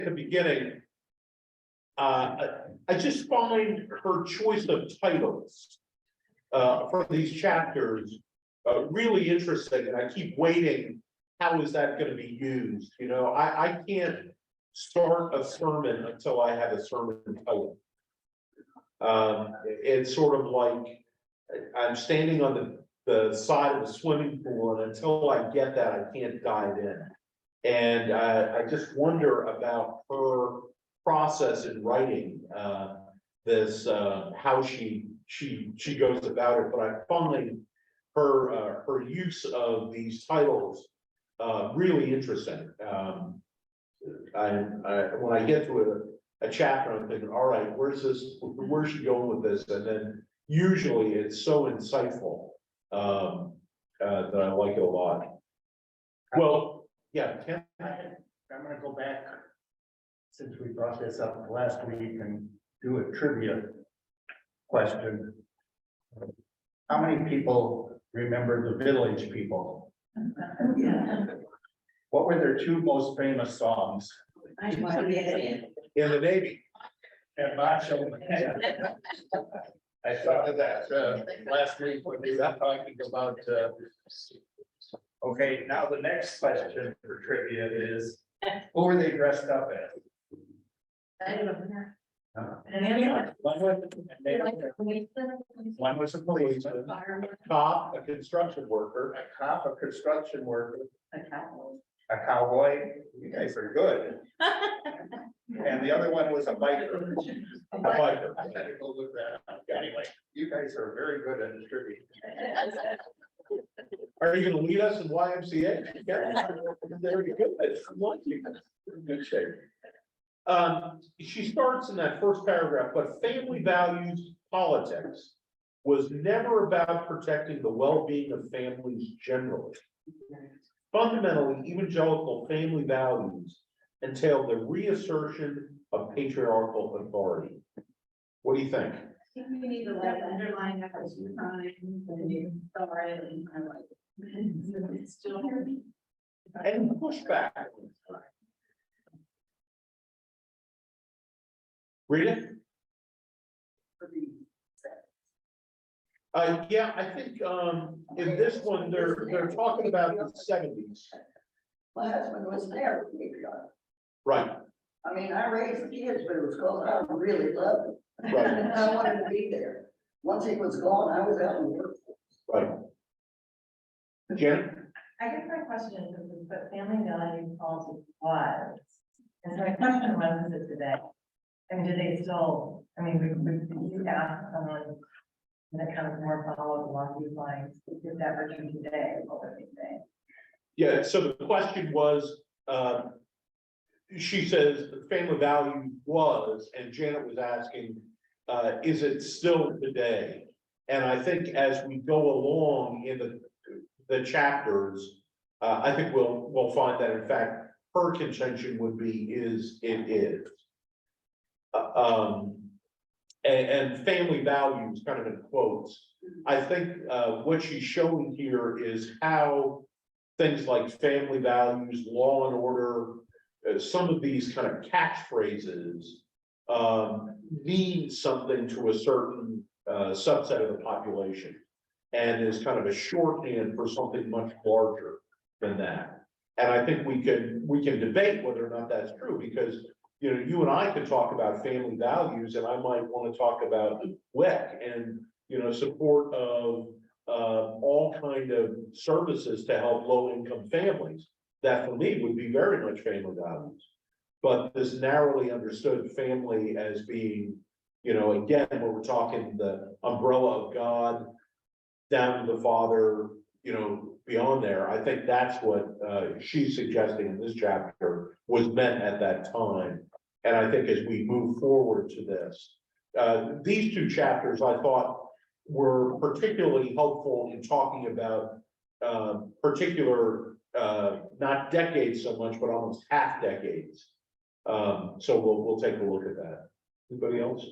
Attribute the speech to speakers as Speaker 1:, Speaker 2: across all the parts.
Speaker 1: the beginning, I just find her choice of titles for these chapters really interesting, and I keep waiting. How is that going to be used? You know, I can't start a sermon until I have a sermon title. It's sort of like I'm standing on the side of the swimming pool, and until I get that, I can't dive in. And I just wonder about her process in writing this, how she goes about it. But I find her use of these titles really interesting. When I get to a chapter, I'm thinking, all right, where's she going with this? And then usually it's so insightful that I like it a lot. Well, yeah, Ken?
Speaker 2: I'm gonna go back, since we brought this up last week, and do a trivia question. How many people remember the Village People? What were their two most famous songs?
Speaker 1: In the Navy.
Speaker 2: And Macho. I thought of that last week when we were talking about. Okay, now the next question for trivia is, who are they dressed up as? One was a policeman,
Speaker 1: Cop, a construction worker.
Speaker 2: a cop, a construction worker, a cowboy. You guys are good. And the other one was a biker.
Speaker 1: A biker.
Speaker 2: I had to go look that up. Anyway, you guys are very good at trivia.
Speaker 1: Are you gonna lead us in YMCA? Yeah, very good. I like you. Good shape. She starts in that first paragraph, but family values politics was never about protecting the well-being of families generally. Fundamentally, evangelical family values entail the reassertion of patriarchal authority. What do you think?
Speaker 3: I think we need to like underline that as you find and you start it and I like. It's still here.
Speaker 1: And pushback. Read it. Yeah, I think in this one, they're talking about the 70s.
Speaker 4: My husband was there with me,
Speaker 1: Right,
Speaker 4: I mean, I raised kids, but it was because I really loved it.
Speaker 1: right,
Speaker 4: And I wanted to be there. Once he was gone, I was out in work.
Speaker 1: right. Jen?
Speaker 5: I guess my question is, what family value policy was, and so my question was, is it today? I mean, do they still, I mean, would you ask someone that kind of more follow along these lines, if that were true today, what would they say?
Speaker 1: Yeah, so the question was, she says the family value was, and Janet was asking, is it still today? And I think as we go along in the chapters, I think we'll find that in fact, her contention would be it is. And family values kind of in quotes. I think what she's showing here is how things like family values, law and order, some of these kind of catchphrases mean something to a certain subset of the population, and is kind of a shorthand for something much larger than that. And I think we can debate whether or not that's true, because you know, you and I could talk about family values, and I might want to talk about WEC and you know, support of all kind of services to help low-income families. That for me would be very much family values. But this narrowly understood family as being, you know, again, when we're talking the umbrella of God down to the Father, you know, beyond there, I think that's what she's suggesting in this chapter was meant at that time. And I think as we move forward to this, these two chapters I thought were particularly helpful in talking about particular, not decades so much, but almost half decades. So we'll take a look at that. Anybody else?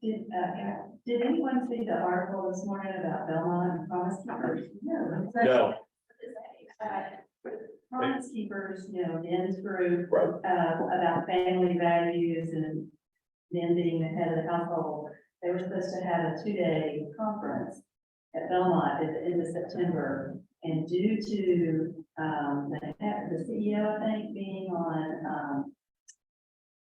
Speaker 3: Did anyone see the article this morning about Belmont and Promise Keepers?
Speaker 1: No.
Speaker 3: Promise Keepers, Ben's group,
Speaker 1: Right.
Speaker 3: about family values and Ben being the head of the household. They were supposed to have a 2-day conference at Belmont at the end of September. And due to, the CEO, I think, being on,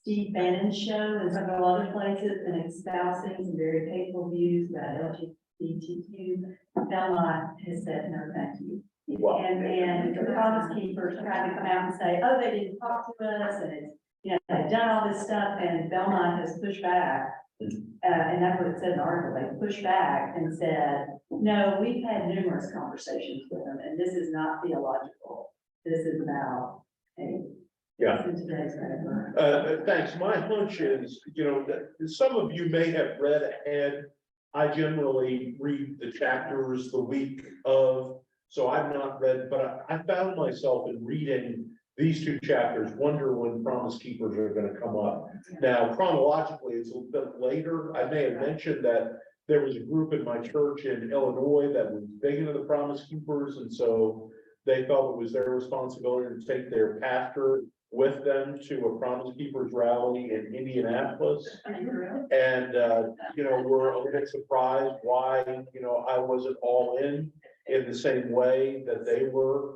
Speaker 3: Steve Bannon's show and several other places and espousing some very hateful views about LGBTQ, Belmont has said no, thank you.
Speaker 1: Wow.
Speaker 3: And the Promise Keepers tried to come out and say, oh, they didn't talk to us, and it's, they've done all this stuff, and Belmont has pushed back. And that's what it said in the article, they pushed back and said, no, we've had numerous conversations with them, and this is not theological. This is about, hey.
Speaker 1: Yeah.
Speaker 3: In today's paper.
Speaker 1: Thanks. My hunch is, that some of you may have read ahead. I generally read the chapters the week of, so I've not read, but I found myself in reading these 2 chapters, wonder when Promise Keepers are gonna come up. Now, chronologically, it's a little bit later. I may have mentioned that there was a group in my church in Illinois that was big into the Promise Keepers, and so they felt it was their responsibility to take their pastor with them to a Promise Keepers rally in Indianapolis. And, we're a little surprised why, I wasn't all in the same way that they were.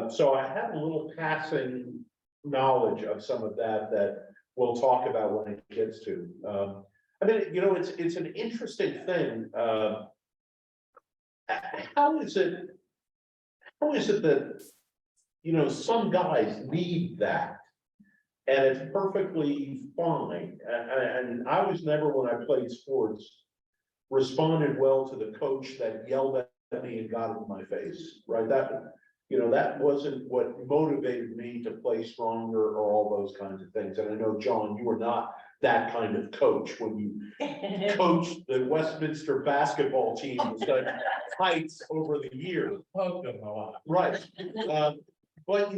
Speaker 1: So I have a little passing knowledge of some of that we'll talk about when it gets to. I mean, it's an interesting thing. How is it that, some guys need that? And it's perfectly fine. And I was never, when I played sports, responded well to the coach that yelled at me and got in my face, right? That wasn't what motivated me to play stronger or all those kinds of things. And I know, John, you were not that kind of coach when you coached the Westminster basketball team to such heights over the years. Right. But,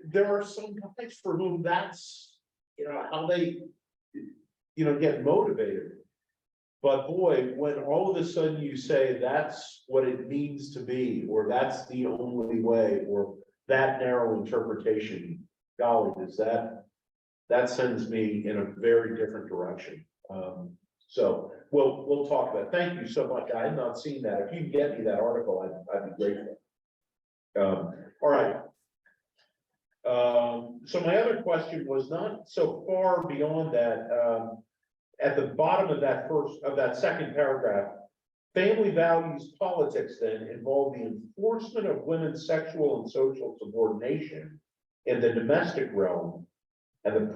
Speaker 1: there are some guys for whom that's, how they, get motivated. But boy, when all of a sudden you say that's what it needs to be, or that's the only way, or that narrow interpretation, golly, that sends me in a very different direction. So we'll talk about it. Thank you so much. I had not seen that. If you can get me that article, I'd be grateful. All right. So my other question was not so far beyond that. At the bottom of that second paragraph, family values politics then involve the enforcement of women's sexual and social subordination in the domestic realm and the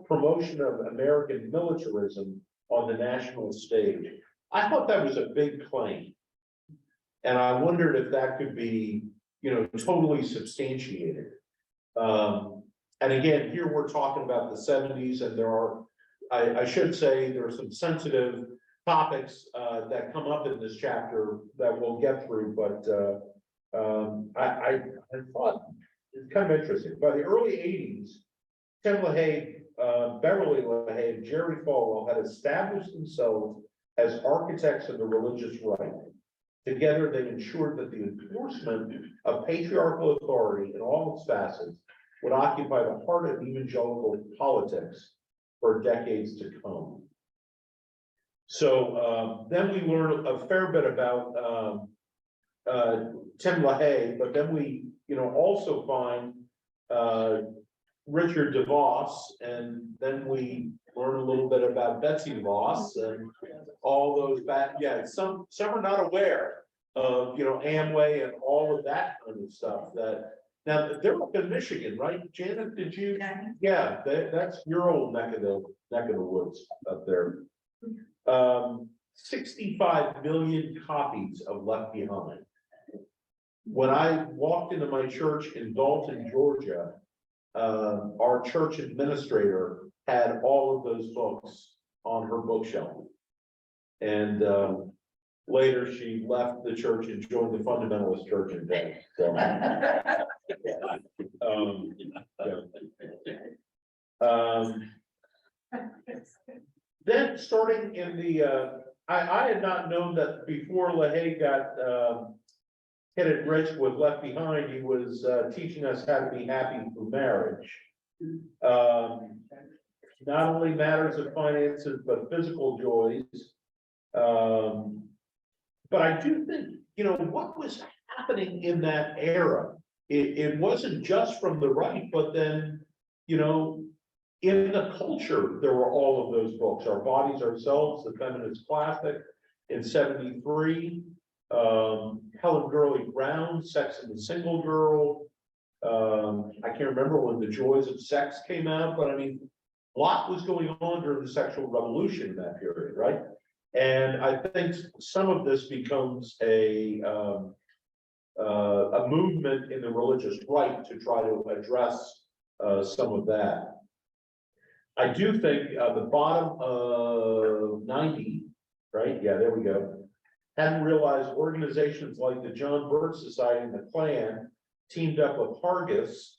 Speaker 1: promotion of American militarism on the national stage. I thought that was a big claim. And I wondered if that could be, totally substantiated. And again, here we're talking about the 70s, and there are, I should say, there are some sensitive topics that come up in this chapter that we'll get through, but I thought it's kind of interesting. By the early 80s, Tim LaHaye, Beverly LaHaye, and Jerry Falwell had established themselves as architects of the religious right. Together, they ensured that the enforcement of patriarchal authority in all its facets would occupy the heart of evangelical politics for decades to come. So then we learn a fair bit about Tim LaHaye, but then we, also find Richard DeVos, and then we learn a little bit about Betsy DeVos and all those some are not aware of, Amway and all of that kind of stuff. That now they're up in Michigan, right? Janet, did you? Yeah, that's your old neck of the woods up there. 65 million copies of Left Behind. When I walked into my church in Dalton, Georgia, our church administrator had all of those books on her bookshelf. And later she left the church and joined the fundamentalist church in Dalton. So, then starting in the, I had not known that before LaHaye got Kenneth Rich was left behind, he was teaching us how to be happy through marriage. Not only matters of finances, but physical joys. But I do think, you know, what was happening in that era, it wasn't just from the right, but then, you know, in the culture, there were all of those books, Our Bodies, Ourselves, the Feminist Classic in '73, Helen Gurley Brown, Sex and the Single Girl. I can't remember when The Joys of Sex came out, but I mean, a lot was going on during the sexual revolution in that period, right? And I think some of this becomes a movement in the religious right to try to address some of that. I do think the bottom of 90, right? Yeah, there we go. Hadn't realized organizations like the John Birch Society and the Klan teamed up with Hargis,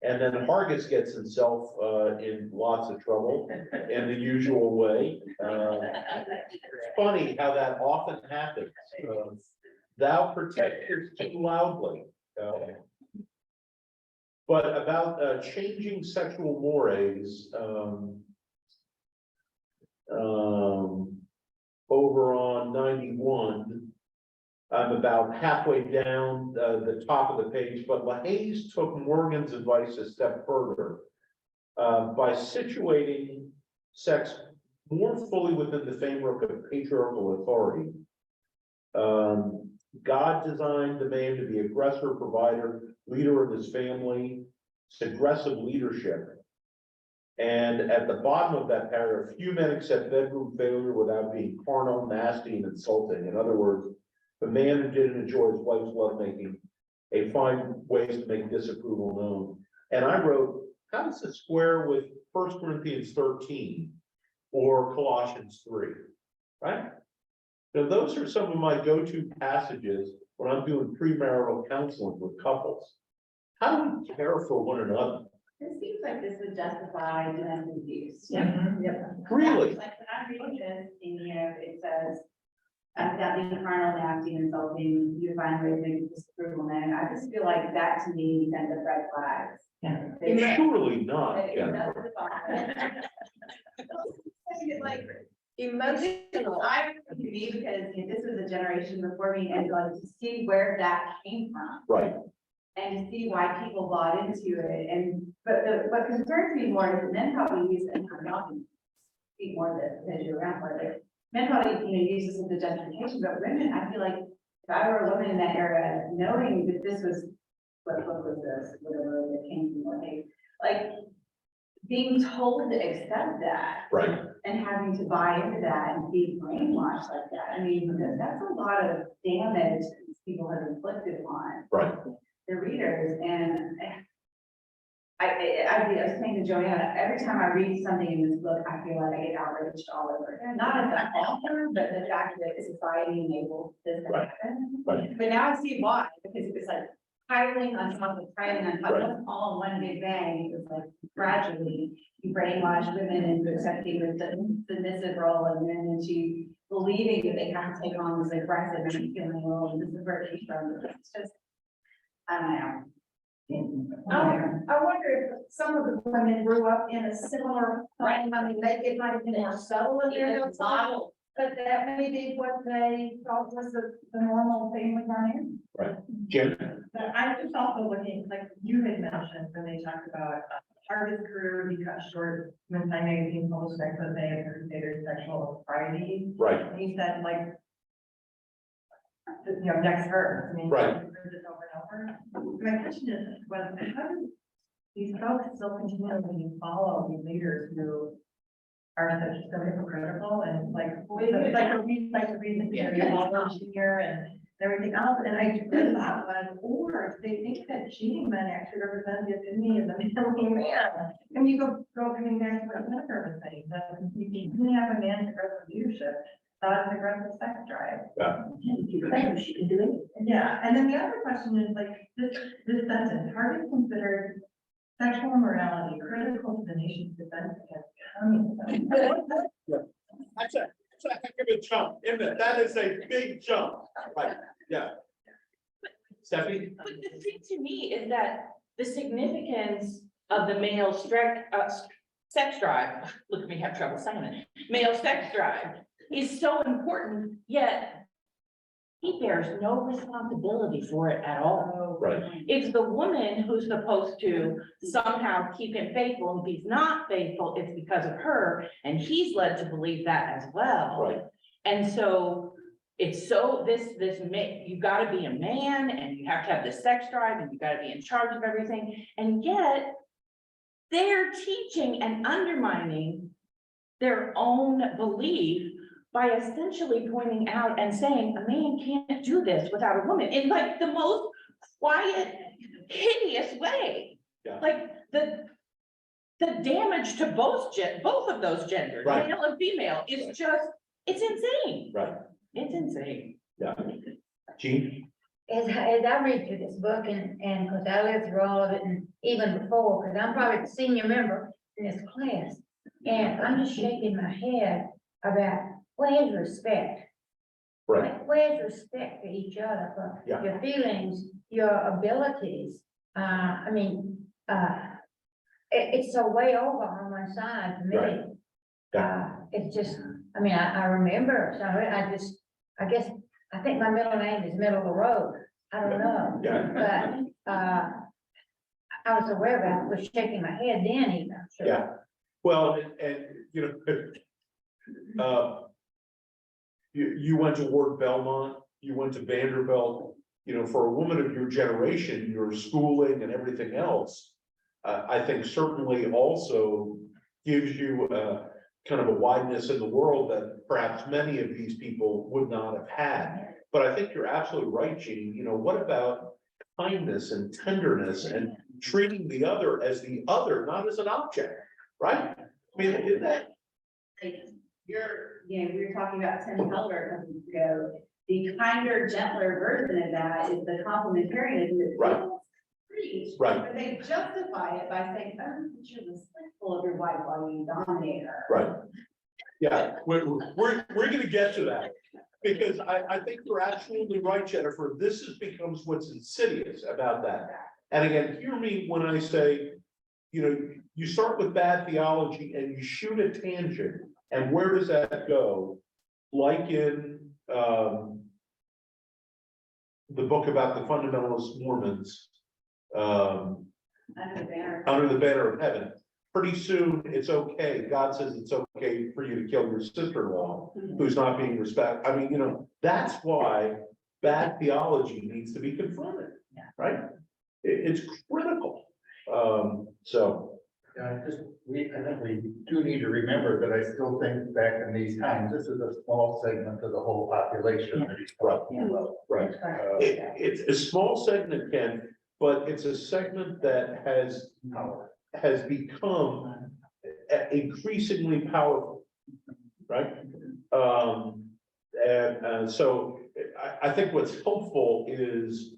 Speaker 1: and then Hargis gets himself in lots of trouble in the usual way. Funny how that often happens. Thou protectors too loudly. But about changing sexual mores, over on 91, I'm about halfway down the top of the page, but LaHaye took Morgan's advice a step further by situating sex more fully within the framework of patriarchal authority. God designed the man to be aggressor, provider, leader of his family, aggressive leadership. And at the bottom of that paragraph, few men accept bedroom failure without being carnal, nasty, and insulting. In other words, the man who didn't enjoy his wife's lovemaking, they find ways to make disapproval known. And I wrote, how does it square with 1 Corinthians 13 or Colossians 3, right? Now, those are some of my go-to passages when I'm doing premarital counseling with couples. How do we care for one another?
Speaker 3: It seems like this would justify domestic abuse.
Speaker 1: Really?
Speaker 3: Like when I'm reading this, and you know, it says, without being carnal, nasty, and insulting, you find ways to make disapproval known. I just feel like that to me sends up red flags.
Speaker 5: Yeah.
Speaker 1: Surely not,
Speaker 3: It
Speaker 1: Jennifer.
Speaker 3: like emotional. I to me because you know, this was a generation before me, and like to see where that came from.
Speaker 1: Right.
Speaker 3: And to see why people bought into it, and what concerns me more is that men probably use it, and y'all can speak more of this because you're around for it. Men probably, you know, use this as a justification, but women, I feel like if I were a woman in that era, knowing that this was what was this, whatever it came from, like being told to accept that,
Speaker 1: Right.
Speaker 3: and having to buy into that and be brainwashed like that. I mean, that's a lot of damage people have inflicted on.
Speaker 1: Right.
Speaker 3: The readers, and I was saying to Joanna, every time I read something in this book, I feel like I get outraged all over again. Not at the author, but the fact that society enabled this to happen.
Speaker 1: Right.
Speaker 3: But now I see why, because it was like piling on top of piling on top, it
Speaker 1: Right.
Speaker 3: wasn't all in one big bang. It was like gradually you brainwash women into accepting the submissive role, and then into believing that they have to take on this aggressive and feeling role, and this is where it came from. It's just, I don't know.
Speaker 6: I wonder if some of the women grew up in a similar, I mean, it might have been more subtle in their household, but that may be what they thought was the normal family dynamic.
Speaker 1: Jim?
Speaker 5: But I was also looking, like you had mentioned, when they talked about hardest career would be cut short when Time Magazine published an expose of Crusader sexual propriety.
Speaker 1: Right.
Speaker 5: And he said, like, you know, next verse, I mean,
Speaker 1: Right.
Speaker 5: I've heard this over and over. My question is, well, how do these folks still continually follow these leaders who are so hypocritical and like the reason here and everything else? And I just thought, or they think that cheating men actually represent the epitome of the manly man. And you go coming back to what Jennifer was saying, that you can have a man in aggressive leadership, not an aggressive sex drive.
Speaker 6: She can do it.
Speaker 5: Yeah, and then the other question is like, this sentence, hardly considered sexual immorality critical to the nation's defense against communism.
Speaker 1: That's a heck of a jump, isn't it? That is a big jump. Right, yeah. Stephanie?
Speaker 7: But the thing to me is that the significance of the male sex drive, look at me have trouble saying it, male sex drive is so important, yet he bears no responsibility for it at all.
Speaker 1: Right,
Speaker 7: It's the woman who's supposed to somehow keep him faithful, and if he's not faithful, it's because of her, and he's led to believe that as well.
Speaker 1: right,
Speaker 7: And so it's so you gotta be a man and you have to have this sex drive and you gotta be in charge of everything. And yet they're teaching and undermining their own belief by essentially pointing out and saying a man can't do this without a woman in like the most quiet, hideous way.
Speaker 1: Yeah.
Speaker 7: Like the damage to both of those genders,
Speaker 1: Right.
Speaker 7: male and female, is just, it's insane.
Speaker 1: right,
Speaker 7: It's insane.
Speaker 1: yeah. Gene?
Speaker 8: As I read through this book and because I lived through all of it and even before, because I'm probably the senior member in this class. And I'm just shaking my head about where's respect?
Speaker 1: Right,
Speaker 8: Like, where's respect for each other, for
Speaker 1: Yeah.
Speaker 8: your feelings, your abilities? It's so way over on one side for me.
Speaker 1: Right. Yeah.
Speaker 8: It's just, I remember, so I guess, I think my middle name is middle of the road. I don't know.
Speaker 1: yeah,
Speaker 8: But, I was aware of it, was shaking my head then even. I'm sure.
Speaker 1: yeah. Well, and, you know, you went to Ward Belmont, you went to Vanderbilt, you know, for a woman of your generation, your schooling and everything else, I think certainly also gives you kind of a wideness in the world that perhaps many of these people would not have had. But I think you're absolutely right, Gene. You know, what about kindness and tenderness and treating the other as the other, not as an object, right? I mean, isn't that,
Speaker 3: we were talking about Tim Keller a couple weeks ago. The kinder, gentler version of that is the complementarianism that
Speaker 1: Right.
Speaker 3: people preach.
Speaker 1: Right.
Speaker 3: But they justify it by saying, oh, but you're respectful of your wife while you dominate her.
Speaker 1: right? Yeah, we're gonna get to that. Because I think you're absolutely right, Jennifer. Becomes what's insidious about that. And again, hear me when I say, you know, you start with bad theology and you shoot a tangent, and where does that go? Like in the book about the fundamentalist Mormons,
Speaker 3: Under the banner.
Speaker 1: Under the Banner of Heaven. Pretty soon, it's okay. God says it's okay for you to kill your sister-in-law who's not being respected. I mean, you know, that's why bad theology needs to be confronted, right? It's critical. So,
Speaker 2: Yeah, I think we do need to remember that I still think back in these times, this is a small segment of the whole population that he's talking about.
Speaker 1: right.
Speaker 8: That's right.
Speaker 1: It's a small segment, Ken, but it's a segment that has become increasingly powerful, right? So I think what's helpful is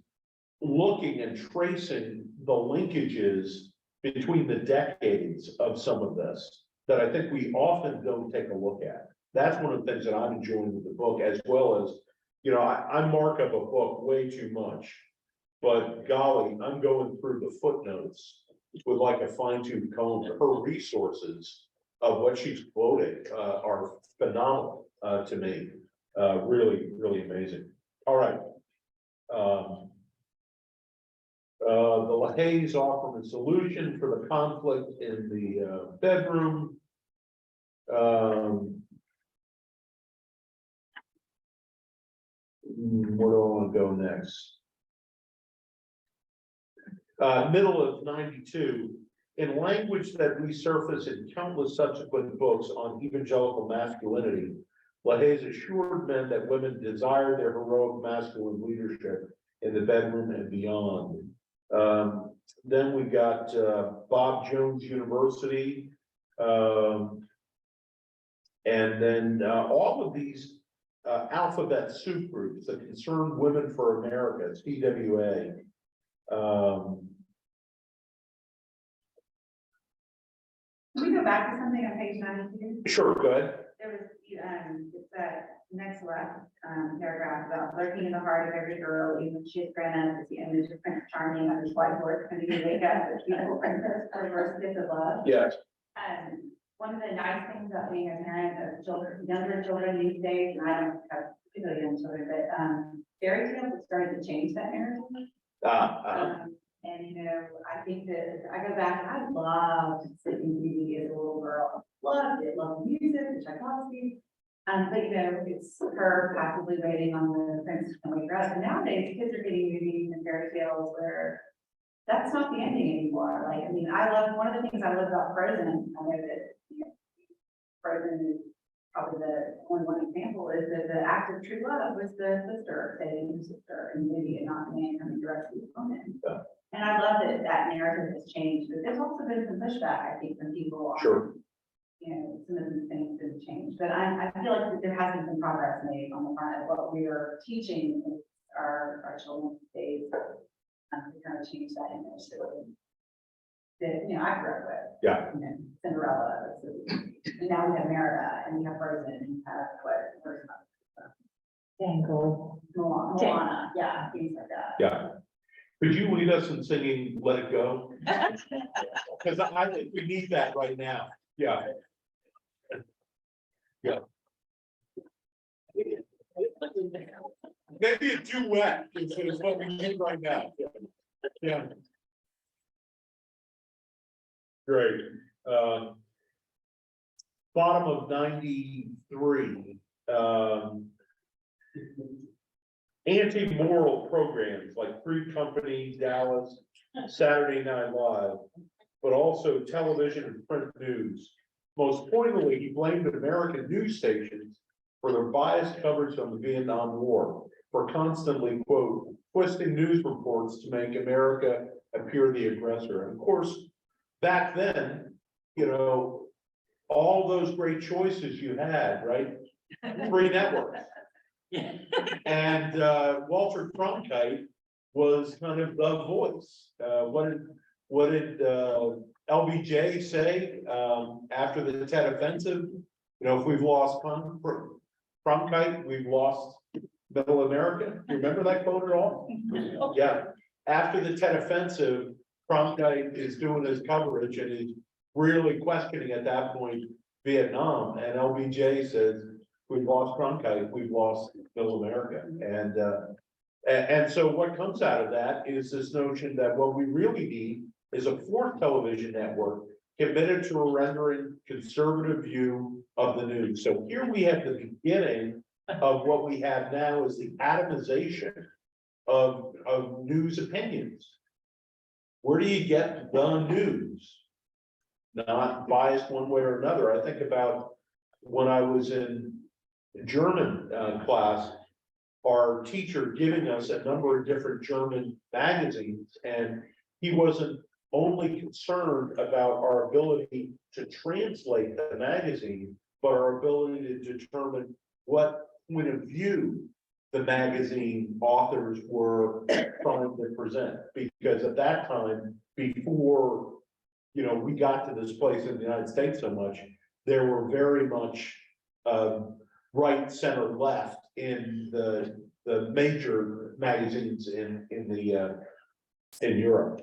Speaker 1: looking and tracing the linkages between the decades of some of this that I think we often don't take a look at. That's one of the things that I'm enjoying with the book, as well as, you know, I mark up a book way too much, but golly, I'm going through the footnotes with like a fine-tooth comb. Her resources of what she's quoting are phenomenal to me. Really, really amazing. All right. The LaHaye's offering a solution for the conflict in the bedroom. Where do I want to go next? Middle of 92, in language that resurfaced in countless subsequent books on evangelical masculinity, LaHaye's assured men that women desire their heroic masculine leadership in the bedroom and beyond. Then we got Bob Jones University, and then all of these alphabet soup groups, the Concerned Women for America, CWA.
Speaker 3: Can we go back to something on page 92?
Speaker 1: Sure, go ahead.
Speaker 3: There
Speaker 9: there was, it's that next left, paragraph about lurking in the heart of every girl, even she is granted as the image of Prince Charming on his white horse, and you wake up as beautiful princess for first gift of love.
Speaker 1: Yes.
Speaker 9: One of the nice things about being a parent of children, younger children these days, and I don't have particularly young children, but, fairy tales have started to change that narrative. And, you know, I think that I go back, I loved sitting TV as a little girl, loved it, loved music, the Tchaikovsky. But, you know, it's her passively waiting on the prince to wake her up. And nowadays, kids are getting movies and fairy tales where that's not the ending anymore. Like, I mean, one of the things I love about Frozen, I know that, you know, Frozen is probably the only one example, is that the act of true love was the sister saving her sister, and maybe it not the man coming directly from it.
Speaker 1: Yeah.
Speaker 9: And I love that that narrative has changed, but there's also been some pushback, I think, from people on,
Speaker 1: Sure.
Speaker 9: you know, some of these things didn't change, but I feel like that there has been some progress made on the front of what we are teaching our children these days. To kind of change that image that, you know, I grew up with.
Speaker 1: Yeah.
Speaker 9: You know, Cinderella, and now we have Merida, and we have Frozen, and we have
Speaker 8: Tangled.
Speaker 9: Moana, yeah, things like that.
Speaker 1: Yeah. Could you lead us in singing Let It Go? Because I think we need that right now. Yeah. Yeah. Maybe a duet is what we need right now. Yeah. Great. Bottom of 93. Anti-moral programs like Free Company, Dallas, Saturday Night Live, but also television and print news. Most pointedly, he blamed American news stations for their biased coverage on the Vietnam War, for constantly, quote, twisting news reports to make America appear the aggressor. And of course, back then, you know, all those great choices you had, right? 3 networks. And Walter Cronkite was kind of the voice. What did LBJ say after the Tet Offensive? You know, if we've lost Cronkite, we've lost Middle America. Do you remember that quote at all? Yeah. After the Tet Offensive, Cronkite is doing his coverage and he's really questioning at that point Vietnam, and LBJ says, we've lost Cronkite, we've lost Middle America. And so what comes out of that is this notion that what we really need is a 4th television network committed to a rendering conservative view of the news. So here we have the beginning of what we have now is the atomization of news opinions. Where do you get the news? Not biased one way or another. I think about when I was in German class, our teacher giving us a number of different German magazines, and he wasn't only concerned about our ability to translate the magazine, but our ability to determine what point of view the magazine authors were trying to present. Because at that time, before, you know, we got to this place in the United States so much, there were very much right, center, left in the major magazines in Europe.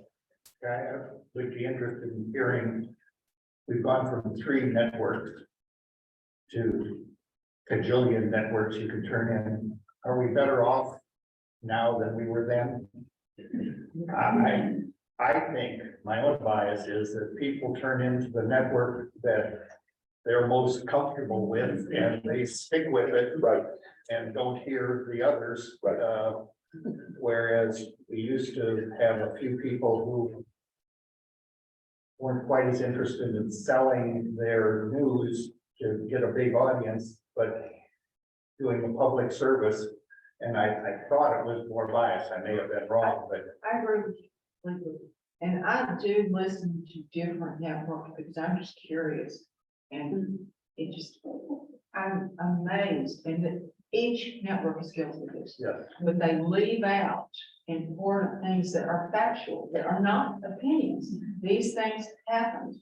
Speaker 2: I would be interested in hearing, we've gone from 3 networks to cajillion networks you can turn in. Are we better off now than we were then? I think my own bias is that people turn into the network that they're most comfortable with and they stick with it.
Speaker 1: Right.
Speaker 2: And don't hear the others.
Speaker 1: Right.
Speaker 2: Whereas we used to have a few people who weren't quite as interested in selling their news to get a big audience, but doing a public service. And I thought it was more biased. I may have been wrong, but
Speaker 6: I agree with you. And I do listen to different networks because I'm just curious. And it just, I'm amazed, and that each network is guilty of this.
Speaker 2: yeah.
Speaker 6: But they leave out important things that are factual, that are not opinions. These things happened.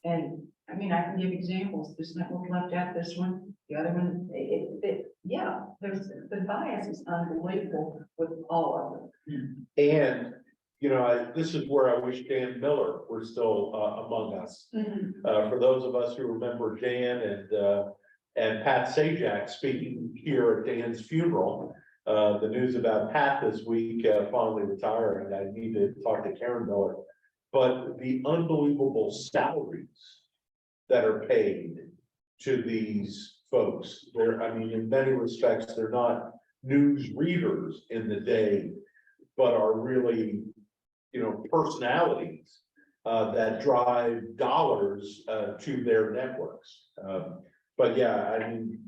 Speaker 6: And I mean,
Speaker 5: mean, I can give examples. This network left out this one, the other one, yeah, the bias is unbelievable with all of them.
Speaker 1: And, you know, this is where I wish Dan Miller were still, among us. For those of us who remember Dan and Pat Sajak speaking here at Dan's funeral, the news about Pat this week, finally retiring, I need to talk to Karen Miller. But the unbelievable salaries that are paid to these folks, I mean, in many respects, they're not news readers in the day, but are really, you know, personalities that drive dollars to their networks. But yeah, I mean,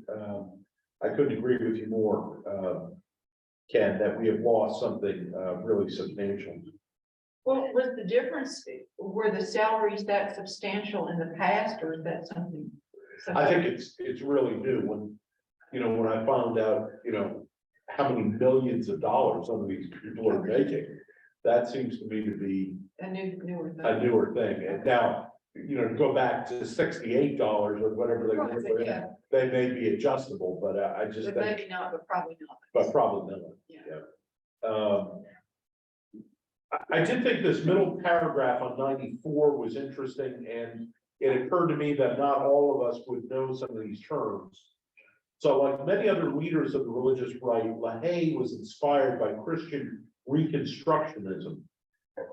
Speaker 1: I couldn't agree with you more, Ken, that we have lost something really substantial.
Speaker 5: Well, was the difference, were the salaries that substantial in the past, or is that something?
Speaker 1: I think it's really new when, you know, when I found out, you know, how many millions of dollars some of these people are making. That seems to me to be
Speaker 5: A newer thing.
Speaker 1: a newer thing. And now, you know, to go back to $68 or whatever they were,
Speaker 5: Yeah,
Speaker 1: they may be adjustable, but I just
Speaker 5: but
Speaker 1: think,
Speaker 5: maybe not, but probably not.
Speaker 1: but probably not.
Speaker 5: Yeah.
Speaker 1: I did think this middle paragraph on 94 was interesting, and it occurred to me that not all of us would know some of these terms. So like many other leaders of the religious right, LaHaye was inspired by Christian Reconstructionism,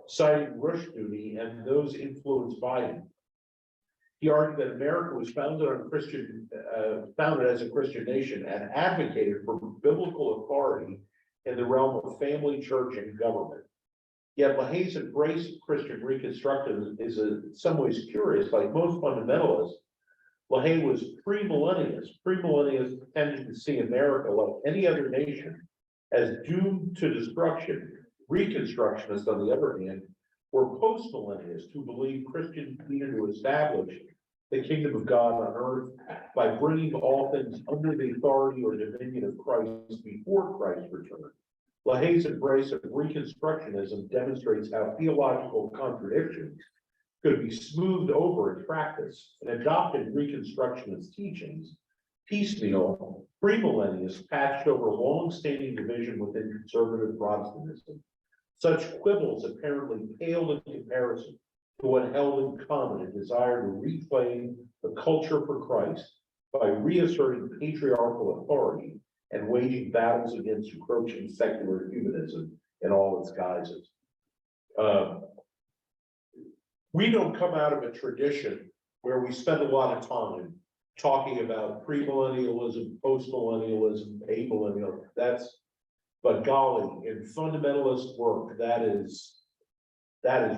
Speaker 1: citing Rushduni and those influenced by him. He argued that America was founded as a Christian nation and advocated for biblical authority in the realm of family, church, and government. Yet LaHaye's embrace of Christian Reconstructionism is in some ways curious. Like most fundamentalists, LaHaye was premillennialist. Premillennialists tended to see America, like any other nation, as doomed to destruction. Reconstructionists, on the other hand, were postmillennialists who believed Christians needed to establish the kingdom of God on earth by bringing all things under the authority or dominion of Christ before Christ's return. LaHaye's embrace of Reconstructionism demonstrates how theological contradictions could be smoothed over in practice. And adopted Reconstructionist teachings, piecemeal, premillennialists patched over long-standing division within conservative Protestantism. Such quibbles apparently paled in comparison to what held in common a desire to reclaim the culture for Christ by reasserting patriarchal authority and waging battles against encroaching secular humanism in all its guises. We don't come out of a tradition where we spend a lot of time talking about premillennialism, postmillennialism, amillennial. But golly, in fundamentalist work, that is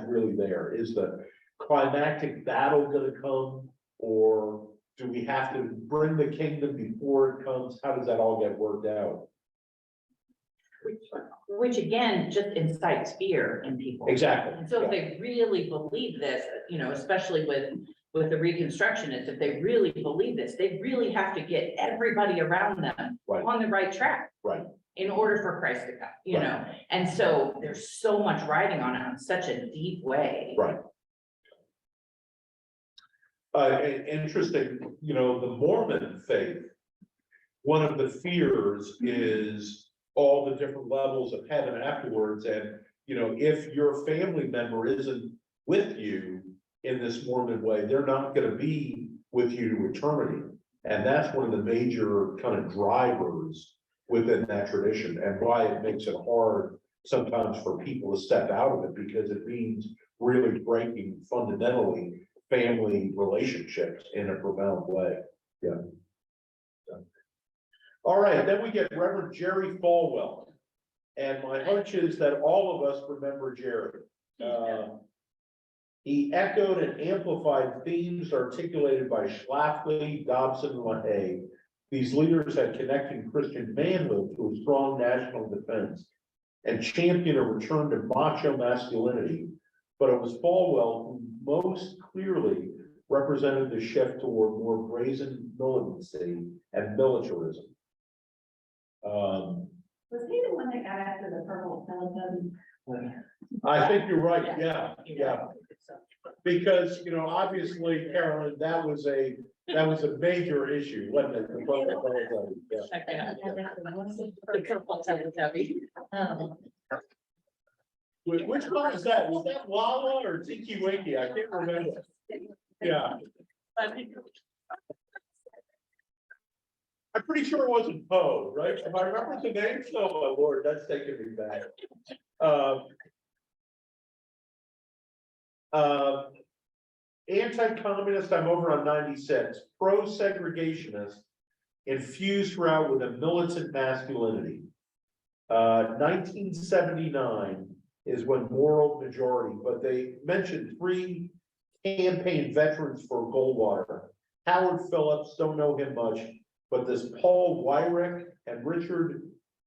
Speaker 1: really there. Is the climactic battle going to come, or do we have to bring the kingdom before it comes? How does that all get worked out?
Speaker 7: Which again, just incites fear in people.
Speaker 1: Exactly.
Speaker 7: And so if they really believe this, you know, especially with the Reconstructionists, if they really believe this, they really have to get everybody around them
Speaker 1: Right.
Speaker 7: on the right track.
Speaker 1: Right.
Speaker 7: In order for Christ to come, you know, and so there's so much writing on it in such a deep way.
Speaker 1: Right. Interesting, you know, the Mormon faith, one of the fears is all the different levels of heaven afterwards. And, you know, if your family member isn't with you in this Mormon way, they're not going to be with you to eternity. And that's one of the major kind of drivers within that tradition, and why it makes it hard sometimes for people to step out of it, because it means really breaking fundamentally family relationships in a profound way. Yeah. All right, then we get Reverend Jerry Falwell. And my hunch is that all of us remember Jerry. He echoed and amplified themes articulated by Schlafly, Dobson, and LaHaye. These leaders had connected Christian manhood to a strong national defense and championed a return to macho masculinity. But it was Falwell who most clearly represented the shift toward more brazen militancy and militarism.
Speaker 3: Was he the one that got after the purple skeleton
Speaker 1: I think you're right, yeah. Because, obviously, Carolyn, that was a major issue, wasn't it? The public holiday, yeah. Which one was that? Was that Lala or Tiki Winky? I can't remember. Yeah, I'm pretty sure it wasn't Poe, right? If I remember the name, oh my lord, that's taking me back. Anti-communist, I'm over on 96, pro-segregationist, infused throughout with a militant masculinity. 1979 is when moral majority, but they mentioned 3 campaign veterans for Goldwater. Howard Phillips, don't know him much, but this Paul Wyrick and Richard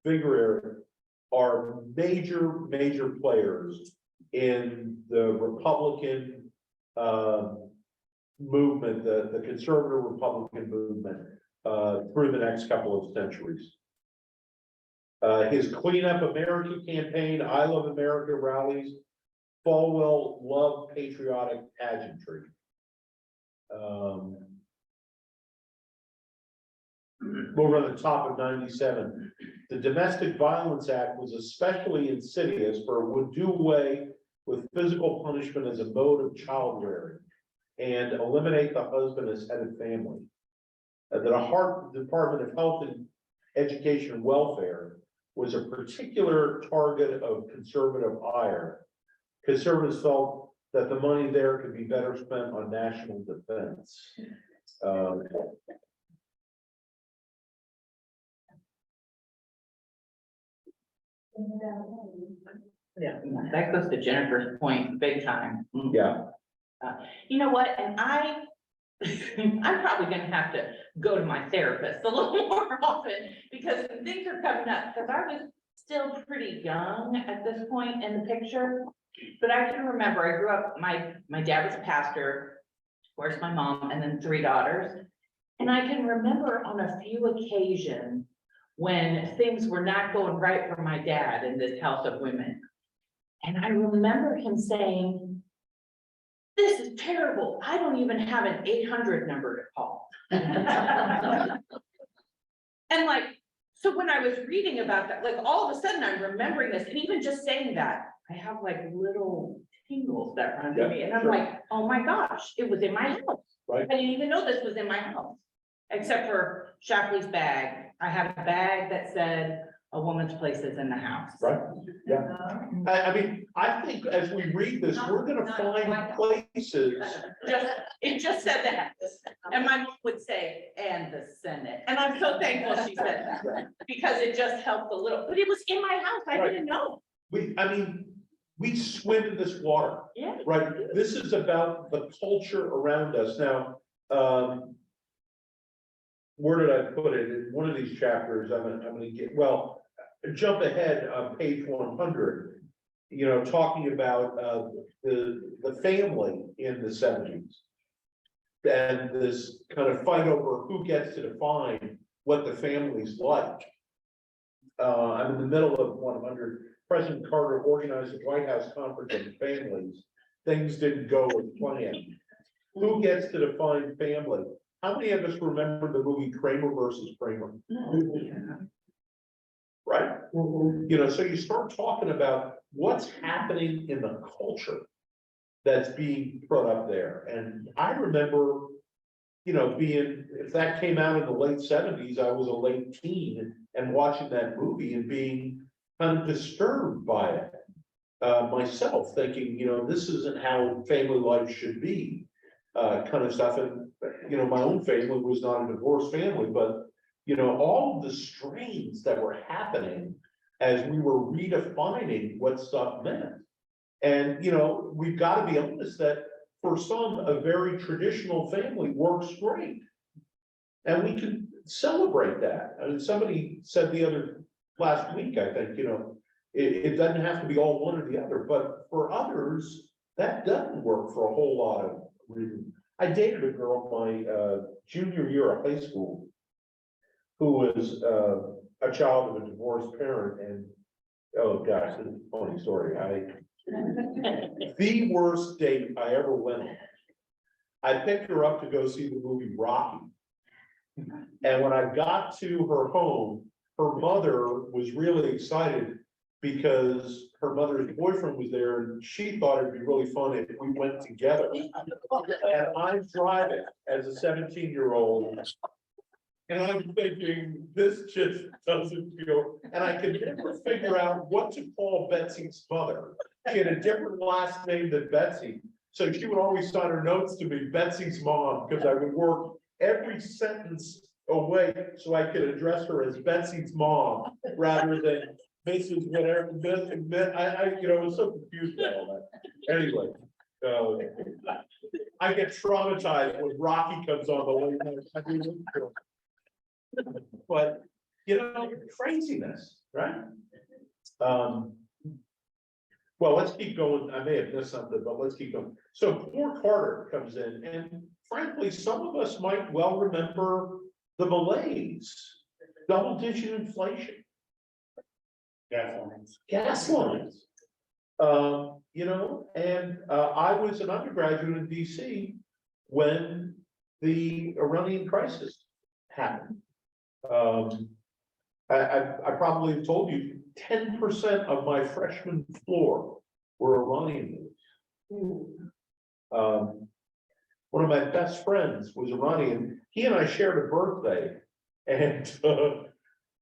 Speaker 1: Vigorier are major players in the Republican movement, the conservative Republican movement through the next couple of centuries. His Clean Up America campaign, I Love America rallies, Falwell loved patriotic pageantry. Over on the top of 97, the Domestic Violence Act was especially insidious, for it would do away with physical punishment as a mode of child rearing and eliminate the husband as head of family. The Department of Health and Education and Welfare was a particular target of conservative ire. Conservatives felt that the money there could be better spent on national defense.
Speaker 7: Yeah, that goes to Jennifer's point, big time.
Speaker 1: Yeah,
Speaker 7: You know what, and I'm probably gonna have to go to my therapist a little more often, because things are coming up, because I was still pretty young at this point in the picture. But I can remember, I grew up, my dad was a pastor, of course, my mom, and then 3 daughters. And I can remember on a few occasions when things were not going right for my dad in this house of women. And I remember him saying, "This is terrible. I don't even have an 800 number to call." And like, so when I was reading about that, like all of a sudden I'm remembering this, and even just saying that, I have like little tingles that run through me, and I'm like, oh my gosh, it was in my house.
Speaker 1: Right.
Speaker 7: I didn't even know this was in my house, except for Shapley's bag. I had a bag that said a woman's place is in the house.
Speaker 1: right, yeah. I mean, I think as we read this, we're gonna find places.
Speaker 7: It just said that, and my mom would say, "and the Senate," and I'm so thankful she said that, because it just helped a little, but it was in my house, I didn't know.
Speaker 1: We swim in this water,
Speaker 7: Yeah.
Speaker 1: right? This is about the culture around us now. Where did I put it? In one of these chapters, I'm gonna get, well, jump ahead on page 100, talking about the family in the 70s. And this kind of fight over who gets to define what the family's like. I'm in the middle of 100. President Carter organized the White House Conference on Families. Things didn't go as planned. Who gets to define family? How many of us remember the movie Kramer versus Kramer? Right? So you start talking about what's happening in the culture that's being put up there. And I remember, if that came out in the late 70s, I was a late teen and watching that movie and being kind of disturbed by it. Myself thinking, this isn't how family life should be, kind of stuff. And, my own family was not a divorced family, but, all of the strains that were happening as we were redefining what stuff meant. And, we've got to be honest that for some, a very traditional family works great. And we can celebrate that. I mean, somebody said last week, I think, it doesn't have to be all one or the other, but for others, that doesn't work for a whole lot of reasons. I dated a girl my junior year of high school who was a child of a divorced parent, and Oh, gosh, this is a funny story. The worst date I ever went on. I picked her up to go see the movie Rocky. And when I got to her home, her mother was really excited because her mother's boyfriend was there and she thought it'd be really fun if we went together. And I'm driving as a 17-year-old. And I'm thinking, this just doesn't feel, and I could never figure out what to call Betsy's mother. She had a different last name than Betsy. So she would always sign her notes to me, Betsy's mom, because I would work every sentence away so I could address her as Betsy's mom rather than Mrs. whatever. I was so confused by all that. Anyway, I get traumatized when Rocky comes on the late night. But, craziness, right? Well, let's keep going. I may have missed something, but let's keep going. So poor Carter comes in, and frankly, some of us might well remember the malaise, double-digit inflation. Gas lines. And I was an undergraduate in DC when the Iranian crisis happened. I probably told you 10% of my freshman floor were Iranian. One of my best friends was Iranian. He and I shared a birthday, and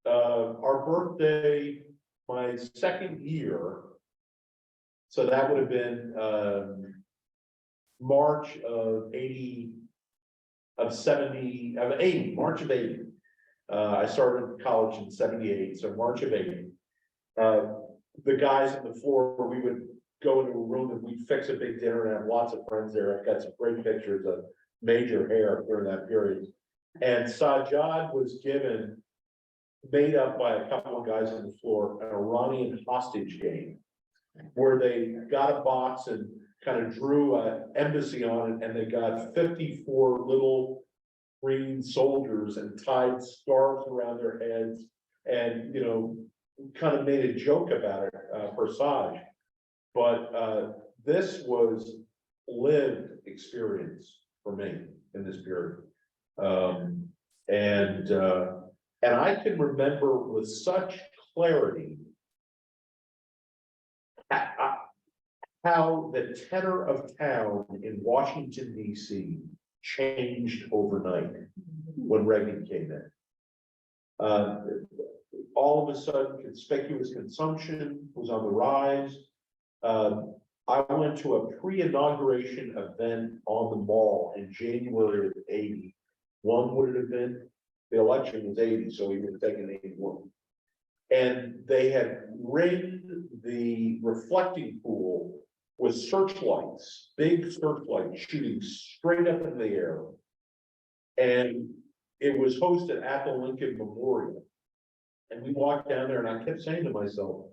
Speaker 1: our birthday, my second year, so that would have been March of 80, March of 80. I started college in 78, so March of 80. The guys on the floor, we would go into a room and we'd fix a big dinner and have lots of friends there. I've got some great pictures of major hair during that period. And Sajjad was given, made up by a couple of guys on the floor, an Iranian hostage game, where they got a box and kind of drew an embassy on it, and they got 54 little green soldiers and tied scarves around their heads, and kind of made a joke about it for Saj. But this was lived experience for me in this period. And I can remember with such clarity how the tenor of town in Washington, DC changed overnight when Reagan came in. All of a sudden, conspicuous consumption was on the rise. I went to a pre-inauguration event on the mall in January of 81, would it have been? The election was 80, so we would have taken 81. And they had ringed the reflecting pool with searchlights, big searchlights shooting straight up in the air. And it was hosted at the Lincoln Memorial. And we walked down there and I kept saying to myself,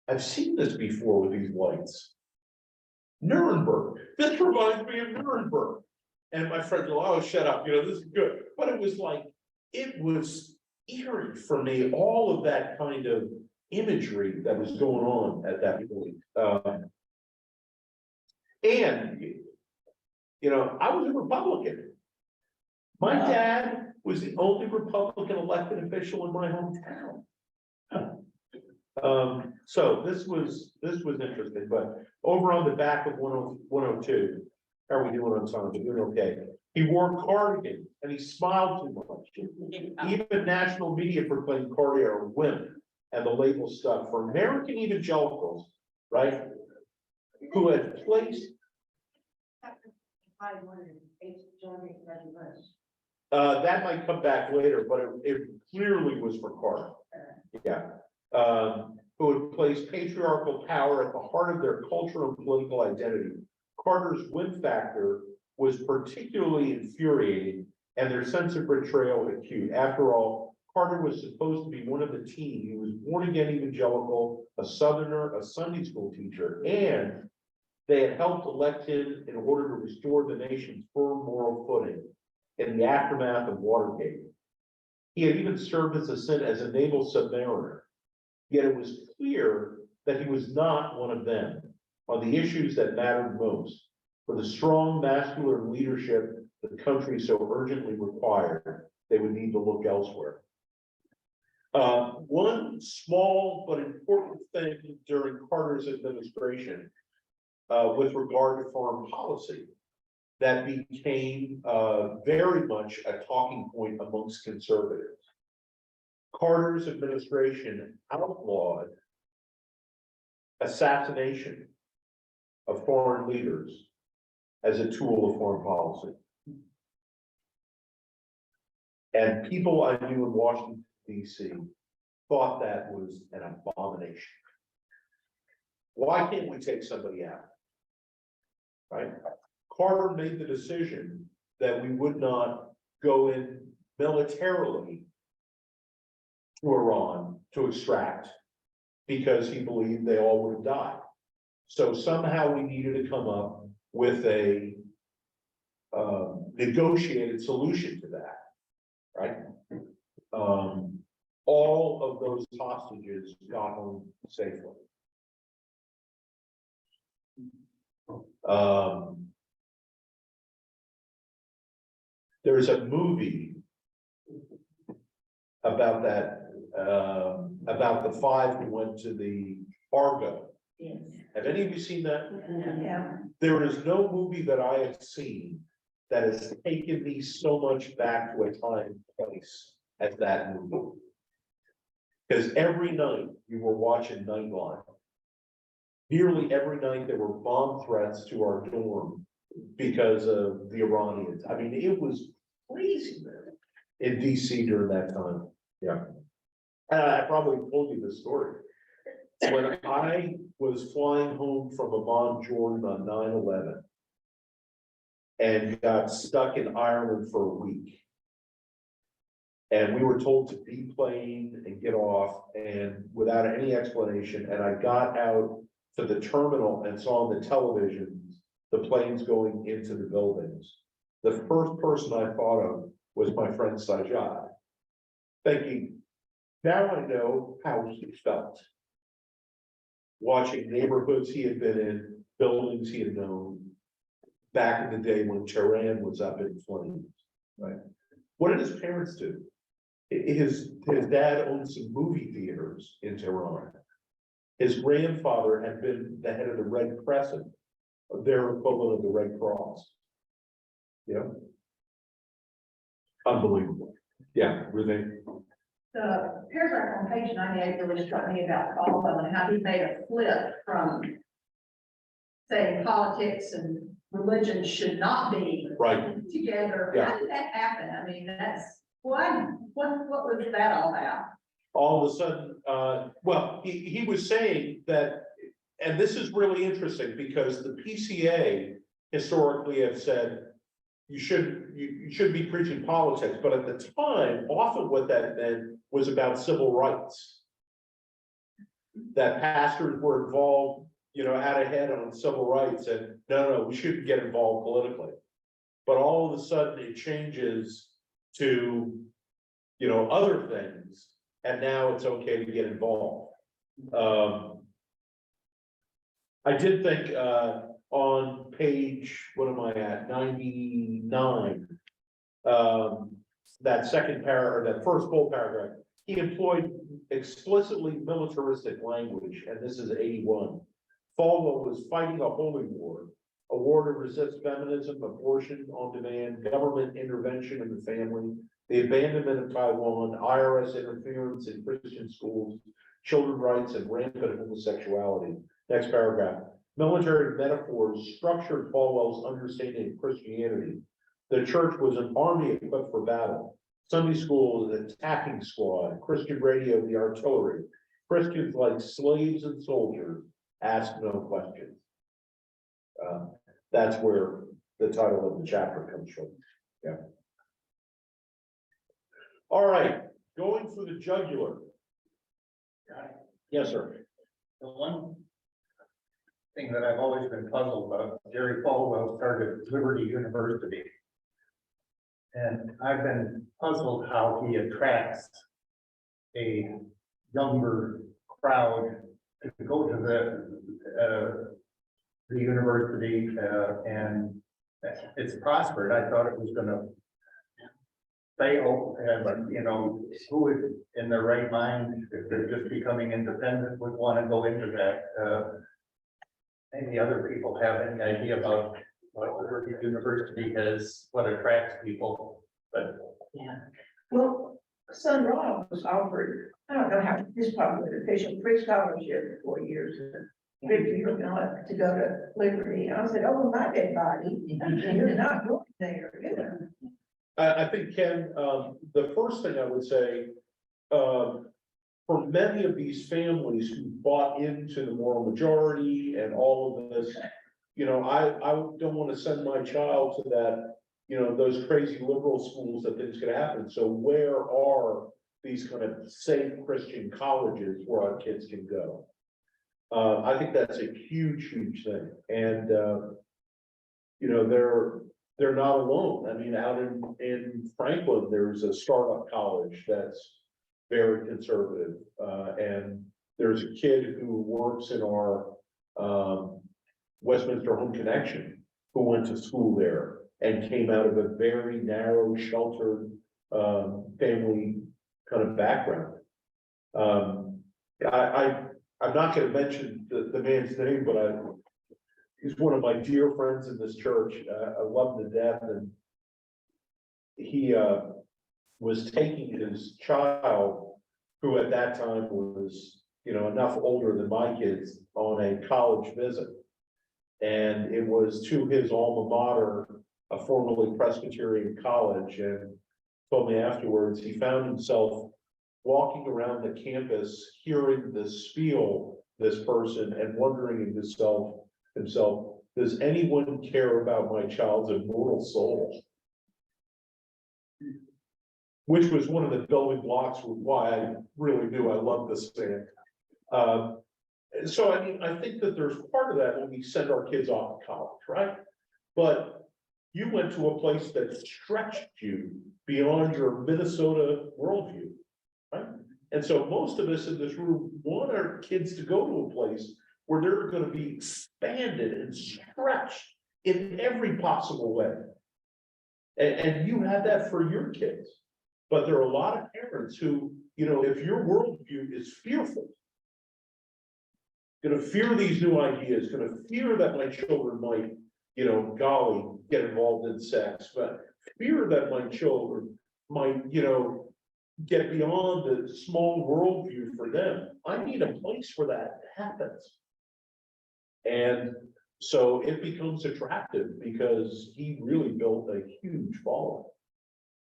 Speaker 1: I've seen this before with these lights. Nuremberg, this reminds me of Nuremberg. And my friends were, oh, shut up, this is good. But it was like, it was eerie for me, all of that kind of imagery that was going on at that point. I was a Republican. My dad was the only Republican elected official in my hometown. So this was interesting, but over on the back of 102, how are we doing on time? We're doing okay. He wore cardigans and he smiled too much. Even national media proclaimed cardiac are women, and the label stuck for American evangelicals, right? Who had placed. That might come back later, but it clearly was for Carter. Yeah. Who had placed patriarchal power at the heart of their cultural and political identity. Carter's win factor was particularly infuriating, and their sense of betrayal acute. After all, Carter was supposed to be one of the team. He was born again evangelical, a Southerner, a Sunday school teacher, and they had helped elect him in order to restore the nation's firm moral footing in the aftermath of Watergate. He had even served as a naval submariner. Yet it was clear that he was not one of them on the issues that mattered most. For the strong masculine leadership the country so urgently required, they would need to look elsewhere. One small but important thing during Carter's administration, with regard to foreign policy, that became very much a talking point amongst conservatives. Carter's administration outlawed assassination of foreign leaders as a tool of foreign policy. And people I knew in Washington, D.C. thought that was an abomination. Why can't we take somebody out? Right? Carter made the decision that we would not go in militarily to Iran to extract, because he believed they all would have died. So somehow we needed to come up with a negotiated solution to that, right? All of those hostages got home safely. There's a movie about that, about the 5 who went to the Argo.
Speaker 7: Yes.
Speaker 1: Have any of you seen that?
Speaker 3: Yeah.
Speaker 1: There is no movie that I have seen that has taken me so much back to a time and place as that movie. Because every night you were watching Nightline. Nearly every night there were bomb threats to our dorm because of the Iranians. I mean, it was crazy there in DC during that time. Yeah. And I probably told you this story. When I was flying home from Amman, Jordan on 9/11 and got stuck in Ireland for a week. And we were told to deplane and get off, and without any explanation, and I got out to the terminal and saw on the televisions the planes going into the buildings. The first person I thought of was my friend Sajad, thinking, now I know how he felt. Watching neighborhoods he had been in, buildings he had known, back in the day when Tehran was up in flames, right? What did his parents do? His dad owned some movie theaters in Tehran. His grandfather had been the head of the Red Crescent, their equivalent of the Red Cross. Yeah. Unbelievable. Yeah, Renee.
Speaker 6: The paragraph on page 98 really struck me about Caldwell and how he made a flip from saying politics and religion should not be
Speaker 1: Right.
Speaker 6: together.
Speaker 1: Yeah.
Speaker 6: How did that happen? I mean, that's, what was that all about?
Speaker 1: All of a sudden, well, he was saying that, and this is really interesting because the PCA historically have said you should be preaching politics, but at the time, often what that meant was about civil rights. That pastors were involved, out ahead on civil rights, and no, we shouldn't get involved politically. But all of a sudden it changes to, other things, and now it's okay to get involved. I did think, on page, what am I at, 99, that second paragraph, that first full paragraph, he employed explicitly militaristic language, and this is 81. Falwell was fighting a holy war, a war to resist feminism, abortion on demand, government intervention in the family, the abandonment of Taiwan, IRS interference in Christian schools, children's rights, and rampant homosexuality. Next paragraph. Military metaphors structured Falwell's understanding of Christianity. The church was an army equipped for battle. Sunday school was an attacking squad. Christian radio, the artillery. Christians, like slaves and soldiers, ask no questions. That's where the title of the chapter comes from. Yeah. All right, going for the jugular. Yes, sir.
Speaker 2: The one thing that I've always been puzzled about, Jerry Falwell started Liberty University. And I've been puzzled how he attracts a younger proud to go to the university, and it's prospered. I thought it was gonna fail, but you know, who would in their right mind, if they're just becoming independent, would want to go into that? Maybe other people have any idea about what Liberty University has, what attracts people, but
Speaker 6: Well, Son Ronald was offered, I don't know how, this probably was official, free scholarship for 4 years. If you were going to go to Liberty, and I said, oh, my dead body, you're not going there.
Speaker 1: I think, Ken, the first thing I would say, for many of these families who bought into the moral majority and all of this, you know, I don't want to send my child to that, you know, those crazy liberal schools that things could happen. So where are these kind of safe Christian colleges where our kids can go? I think that's a huge, huge thing. And, you know, they're not alone. I mean, out in Franklin, there's a startup college that's very conservative. And there's a kid who works in our Westminster Home Connection who went to school there and came out of a very narrow, sheltered family kind of background. I'm not going to mention the man's name, but he's one of my dear friends in this church. I love him to death, and he was taking his child, who at that time was, you know, enough older than my kids, on a college visit. And it was to his alma mater, a formerly Presbyterian college, and told me afterwards he found himself walking around the campus, hearing the spiel, this person, and wondering in himself, does anyone care about my child's immortal soul? Which was one of the building blocks with why I really knew I loved this man. So I mean, I think that there's part of that when we send our kids off to college, right? But you went to a place that stretched you beyond your Minnesota worldview, right? And so most of us in this room want our kids to go to a place where they're going to be expanded and stretched in every possible way. And you have that for your kids. But there are a lot of parents who, you know, if your worldview is fearful, gonna fear these new ideas, gonna fear that my children might, you know, golly, get involved in sex, but fear that my children might, you know, get beyond the small worldview for them. I need a place where that happens. And so it becomes attractive because he really built a huge following.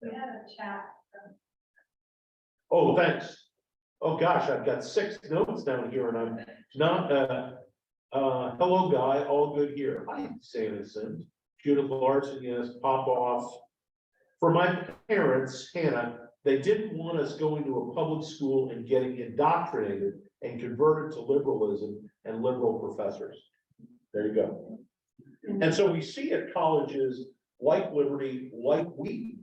Speaker 3: We have a chat.
Speaker 1: Oh, thanks. Oh, gosh, I've got 6 notes down here and I'm not, hello, Guy, all good here. Hi, Sanderson. Judith Larson, yes, pop off. For my parents, Hannah, they didn't want us going to a public school and getting indoctrinated and converted to liberalism and liberal professors. There you go. And so we see at colleges like Liberty, like we,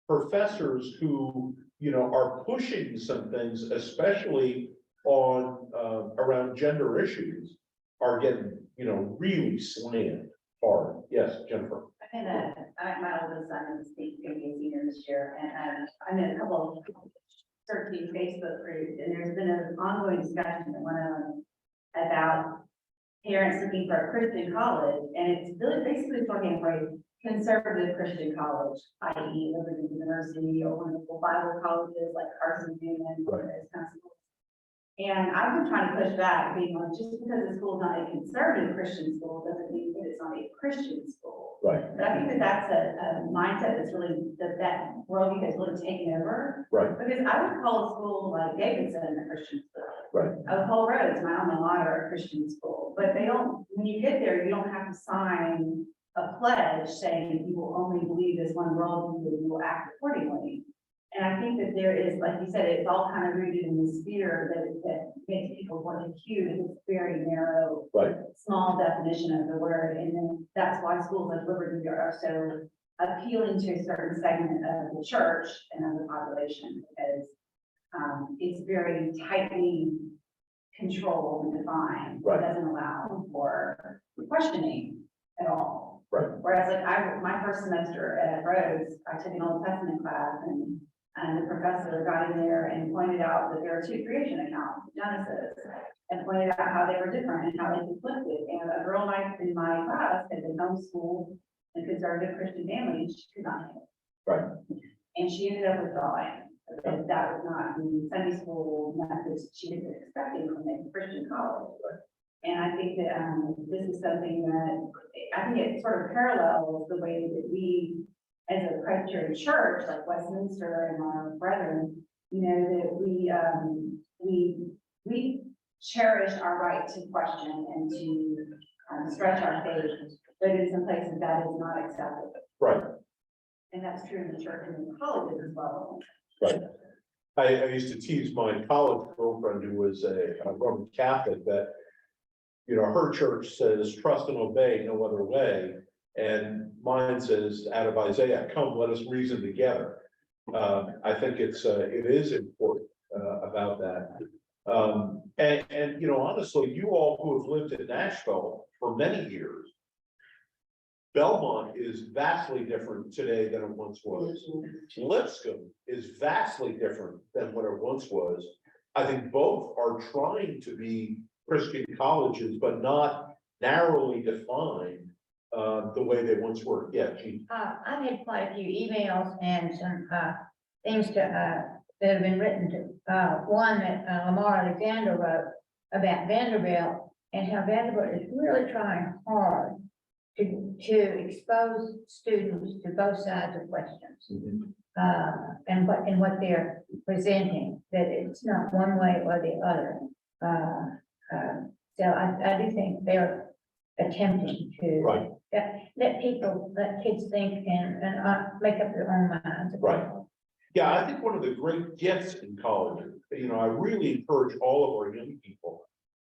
Speaker 1: professors who, you know, are pushing some things, especially on around gender issues, are getting, you know, really slammed hard. Yes, Jennifer.
Speaker 9: My oldest son is going to be a senior this year, and I'm in a couple of 13 Facebook groups, and there's been an ongoing discussion that went on about parents looking for a Christian college, and it's really basically talking for a conservative Christian college, i.e. Liberty University or one of the Bible colleges like Carson Newman or those kinds of schools. And I've been trying to push back, being like, just because the school is not a conservative Christian school doesn't mean that it's not a Christian school.
Speaker 1: Right.
Speaker 9: But I think that that's a mindset that's really, that worldview has really taken over.
Speaker 1: Right.
Speaker 9: Because I would call a school like Davidson a Christian school.
Speaker 1: Right.
Speaker 9: Whole Roads, my alma mater, a Christian school. But they don't, when you get there, you don't have to sign a pledge saying you will only believe this one worldview and you will act accordingly. And I think that there is, like you said, it's all kind of rooted in this fear that makes people want to cue to this very narrow,
Speaker 1: Right.
Speaker 9: small definition of the word. And then that's why schools like Liberty are so appealing to a certain segment of the church and of the population, because it's very tightly control and define.
Speaker 1: Right.
Speaker 9: It doesn't allow for questioning at all.
Speaker 1: Right.
Speaker 9: Whereas like my first semester at Rhodes, I took an Old Testament class and the professor got in there and pointed out that there are two creation accounts, Genesis, and pointed out how they were different and how they conflicted. And a girl in my class had been homeschooled in a conservative Christian family, and she could not handle it.
Speaker 1: Right.
Speaker 9: And she ended up withdrawing, because that was not the Sunday school methods she was expecting from a Christian college. And I think that, this is something that, I think it sort of parallels the way that we, as a Presbyterian church, like Westminster and our brethren, you know, that we cherish our right to question and to stretch our faith, but in some places that is not accepted.
Speaker 1: Right.
Speaker 9: And that's true in the church and in colleges as well.
Speaker 1: Right. I used to tease my college girlfriend who was a Roman Catholic that, you know, her church says, trust and obey, no other way. And mine says, out of Isaiah, come, let us reason together. I think it is important about that. And, you know, honestly, you all who have lived in Nashville for many years, Belmont is vastly different today than it once was. Lipscomb is vastly different than what it once was. I think both are trying to be Christian colleges, but not narrowly defined the way they once were. Yeah, Gene.
Speaker 8: I've had quite a few emails and some, things that have been written to, one that Lamar Alexander wrote about Vanderbilt and how Vanderbilt is really trying hard to expose students to both sides of questions. And what they're presenting, that it's not one way or the other. So I do think they're attempting to
Speaker 1: Right.
Speaker 8: let kids think and make up their own minds.
Speaker 1: Right. Yeah, I think one of the great gifts in college, you know, I really encourage all of our young people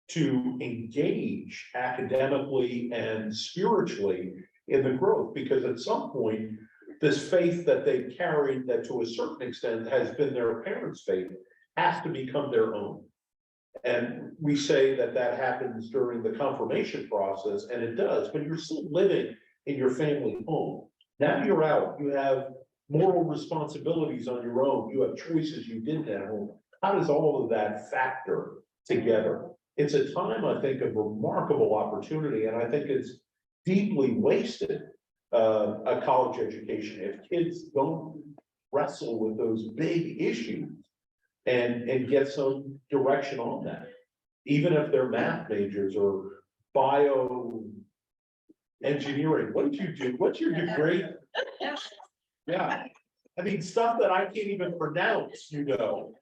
Speaker 1: to engage academically and spiritually in the growth, because at some point, this faith that they've carried, that to a certain extent has been their parents' faith, has to become their own. And we say that that happens during the confirmation process, and it does, but you're still living in your family home. Now you're out, you have moral responsibilities on your own, you have choices you didn't at home. How does all of that factor together? It's a time, I think, of remarkable opportunity, and I think it's deeply wasted, a college education, if kids don't wrestle with those big issues and get some direction on that. Even if they're math majors or bio engineering, what did you do? What's your degree? Yeah, I mean, stuff that I can't even pronounce, you know.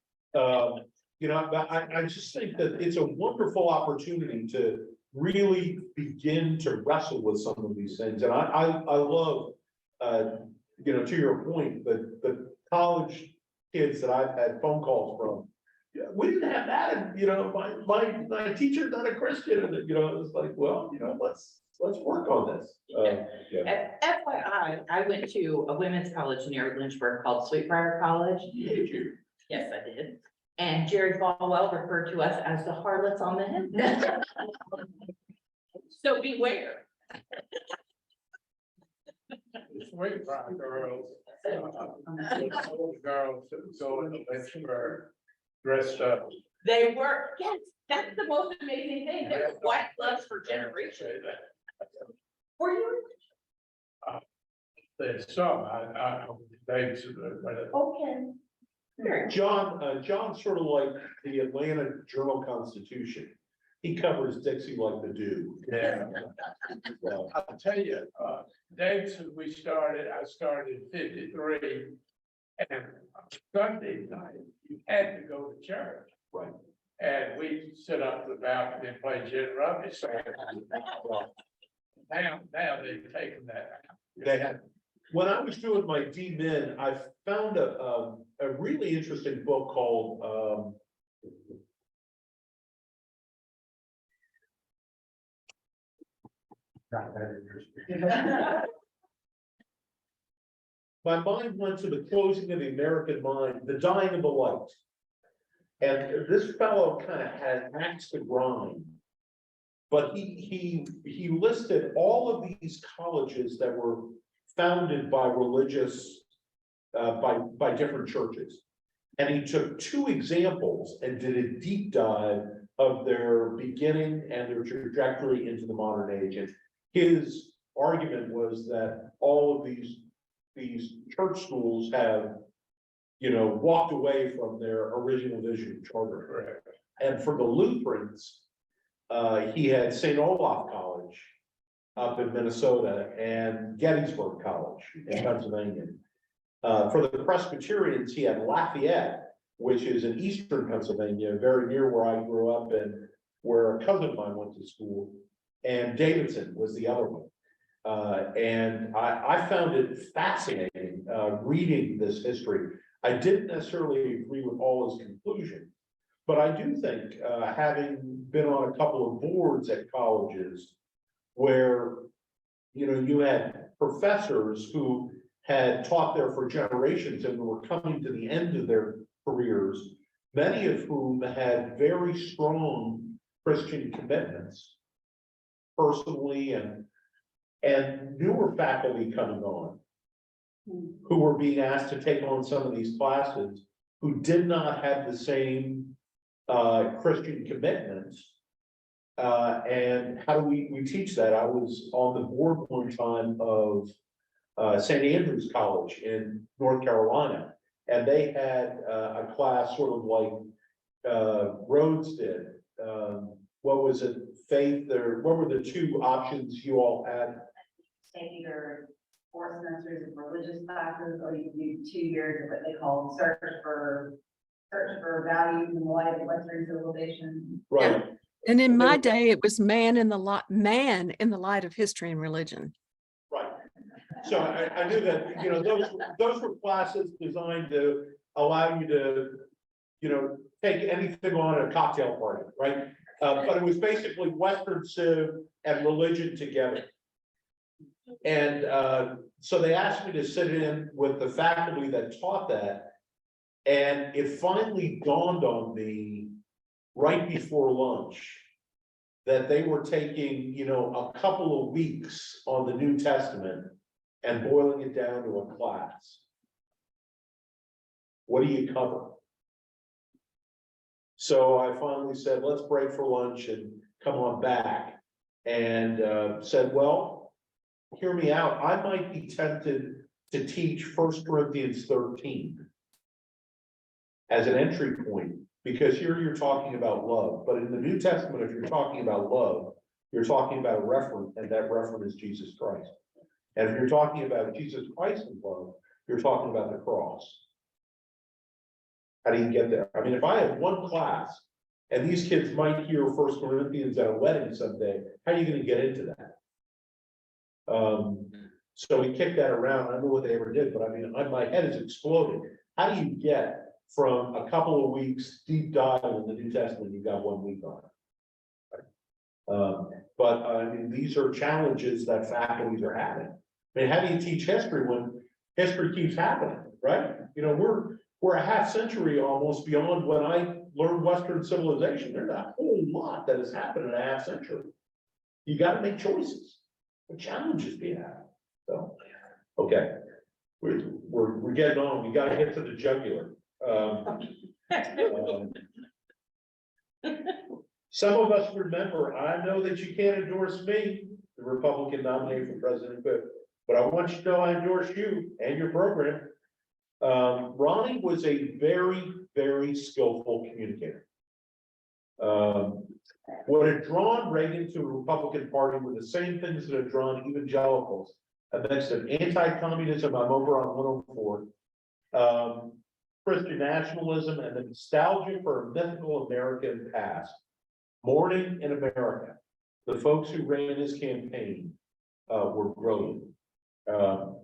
Speaker 1: You know, but I just think that it's a wonderful opportunity to really begin to wrestle with some of these things. And I love, you know, to your point, the college kids that I've had phone calls from, we didn't have that, and, you know, my teacher's not a Christian, and, you know, it's like, well, you know, let's work on this. Yeah.
Speaker 7: FYI, I went to a women's college near Lynchburg called Sweetbriar College.
Speaker 1: Did you?
Speaker 7: Yes, I did. And Jerry Falwell referred to us as the harlots on the hill. So beware.
Speaker 10: Sweet Rock girls. Girls that go in the Lynchburg dressed up.
Speaker 7: They were, yes, that's the most amazing thing. They were white gloves for generations. Were you?
Speaker 10: There's some, I dates.
Speaker 7: Okay. Very
Speaker 1: John's sort of like the Atlanta Journal-Constitution. He covers Dixie like the dew.
Speaker 10: Yeah.
Speaker 1: Well,
Speaker 10: I'll tell you, dates that I started in 53. And Sunday night, you had to go to church.
Speaker 1: Right.
Speaker 10: And we sit up the balcony and play gin rummy. So now they've taken that.
Speaker 1: They had, when I was doing my D-Min, I found a really interesting book called,
Speaker 2: Not that interesting.
Speaker 1: my mind went to the closing of the American mind, The Dying of the Light. And this fellow kind of had an axe to grind. But he listed all of these colleges that were founded by religious, by different churches. And he took two examples and did a deep dive of their beginning and their trajectory into the modern age. And his argument was that all of these church schools have, walked away from their original vision charter.
Speaker 10: Correct.
Speaker 1: And for the Lutherans, he had St. Olaf College up in Minnesota and Gettysburg College in Pennsylvania. For the Presbyterians, he had Lafayette, which is in eastern Pennsylvania, very near where I grew up and where a cousin of mine went to school. And Davidson was the other one. And I found it fascinating reading this history. I didn't necessarily agree with all his conclusions, but I do think, having been on a couple of boards at colleges where, you had professors who had taught there for generations and were coming to the end of their careers, many of whom had very strong Christian commitments personally, and newer faculty coming on who were being asked to take on some of these classes who did not have the same Christian commitments. And how do we teach that? I was on the board one time of St. Andrew's College in North Carolina, and they had a class sort of like Rhodes did. What was it? Faith, or what were the two options you all had?
Speaker 9: Take either 4 semesters of religious classes, or you can do 2 years of what they call search for values in the light of Western civilization.
Speaker 1: Right.
Speaker 11: And in my day, it was man in the light of history and religion.
Speaker 1: Right. So I knew that, those were classes designed to allow you to, take anything on a cocktail party, right? But it was basically Western civ and religion together. And so they asked me to sit in with the faculty that taught that. And it finally dawned on me right before lunch that they were taking, a couple of weeks on the New Testament and boiling it down to a class. What do you cover? So I finally said, let's break for lunch and come on back. And said, well, hear me out. I might be tempted to teach 1 Corinthians 13 as an entry point, because here you're talking about love. But in the New Testament, if you're talking about love, you're talking about a referent, and that referent is Jesus Christ. And if you're talking about Jesus Christ in love, you're talking about the cross. How do you get there? I mean, if I have one class and these kids might hear 1 Corinthians at a wedding someday, how are you going to get into that? So we kicked that around. I don't know what they ever did, but I mean, my head is exploding. How do you get from a couple of weeks deep dive in the New Testament? You've got 1 week on it. But I mean, these are challenges that faculties are having. I mean, how do you teach history when history keeps happening, right? We're a half century almost beyond when I learned Western civilization. There's a whole lot that has happened in a half century. You got to make choices. What challenges do you have? So, okay, we're getting on. We got to get to the jugular. Some of us remember. I know that you can't endorse me, the Republican nominee for president, but I want you to know I endorse you and your program. Ronnie was a very, very skillful communicator. What had drawn Reagan to the Republican Party were the same things that had drawn evangelicals. A mix of anti-communism, I'm over on 104, Christian nationalism, and the nostalgia for a mythical American past. Mourning in America. The folks who ran his campaign were brilliant.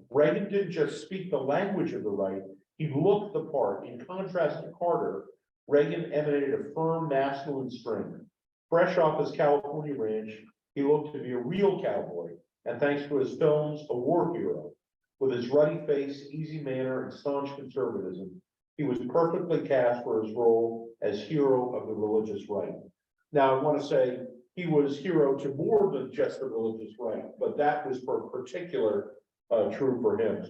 Speaker 1: Reagan didn't just speak the language of the right, he looked the part. In contrast to Carter, Reagan emanated a firm masculine strength. Fresh off his California ranch, he looked to be a real cowboy, and thanks to his films, a war hero. With his ruddy face, easy manner, and staunch conservatism, He was perfectly cast for his role as hero of the religious right. Now, I want to say he was hero to more than just the religious right, but that was for particular true for him.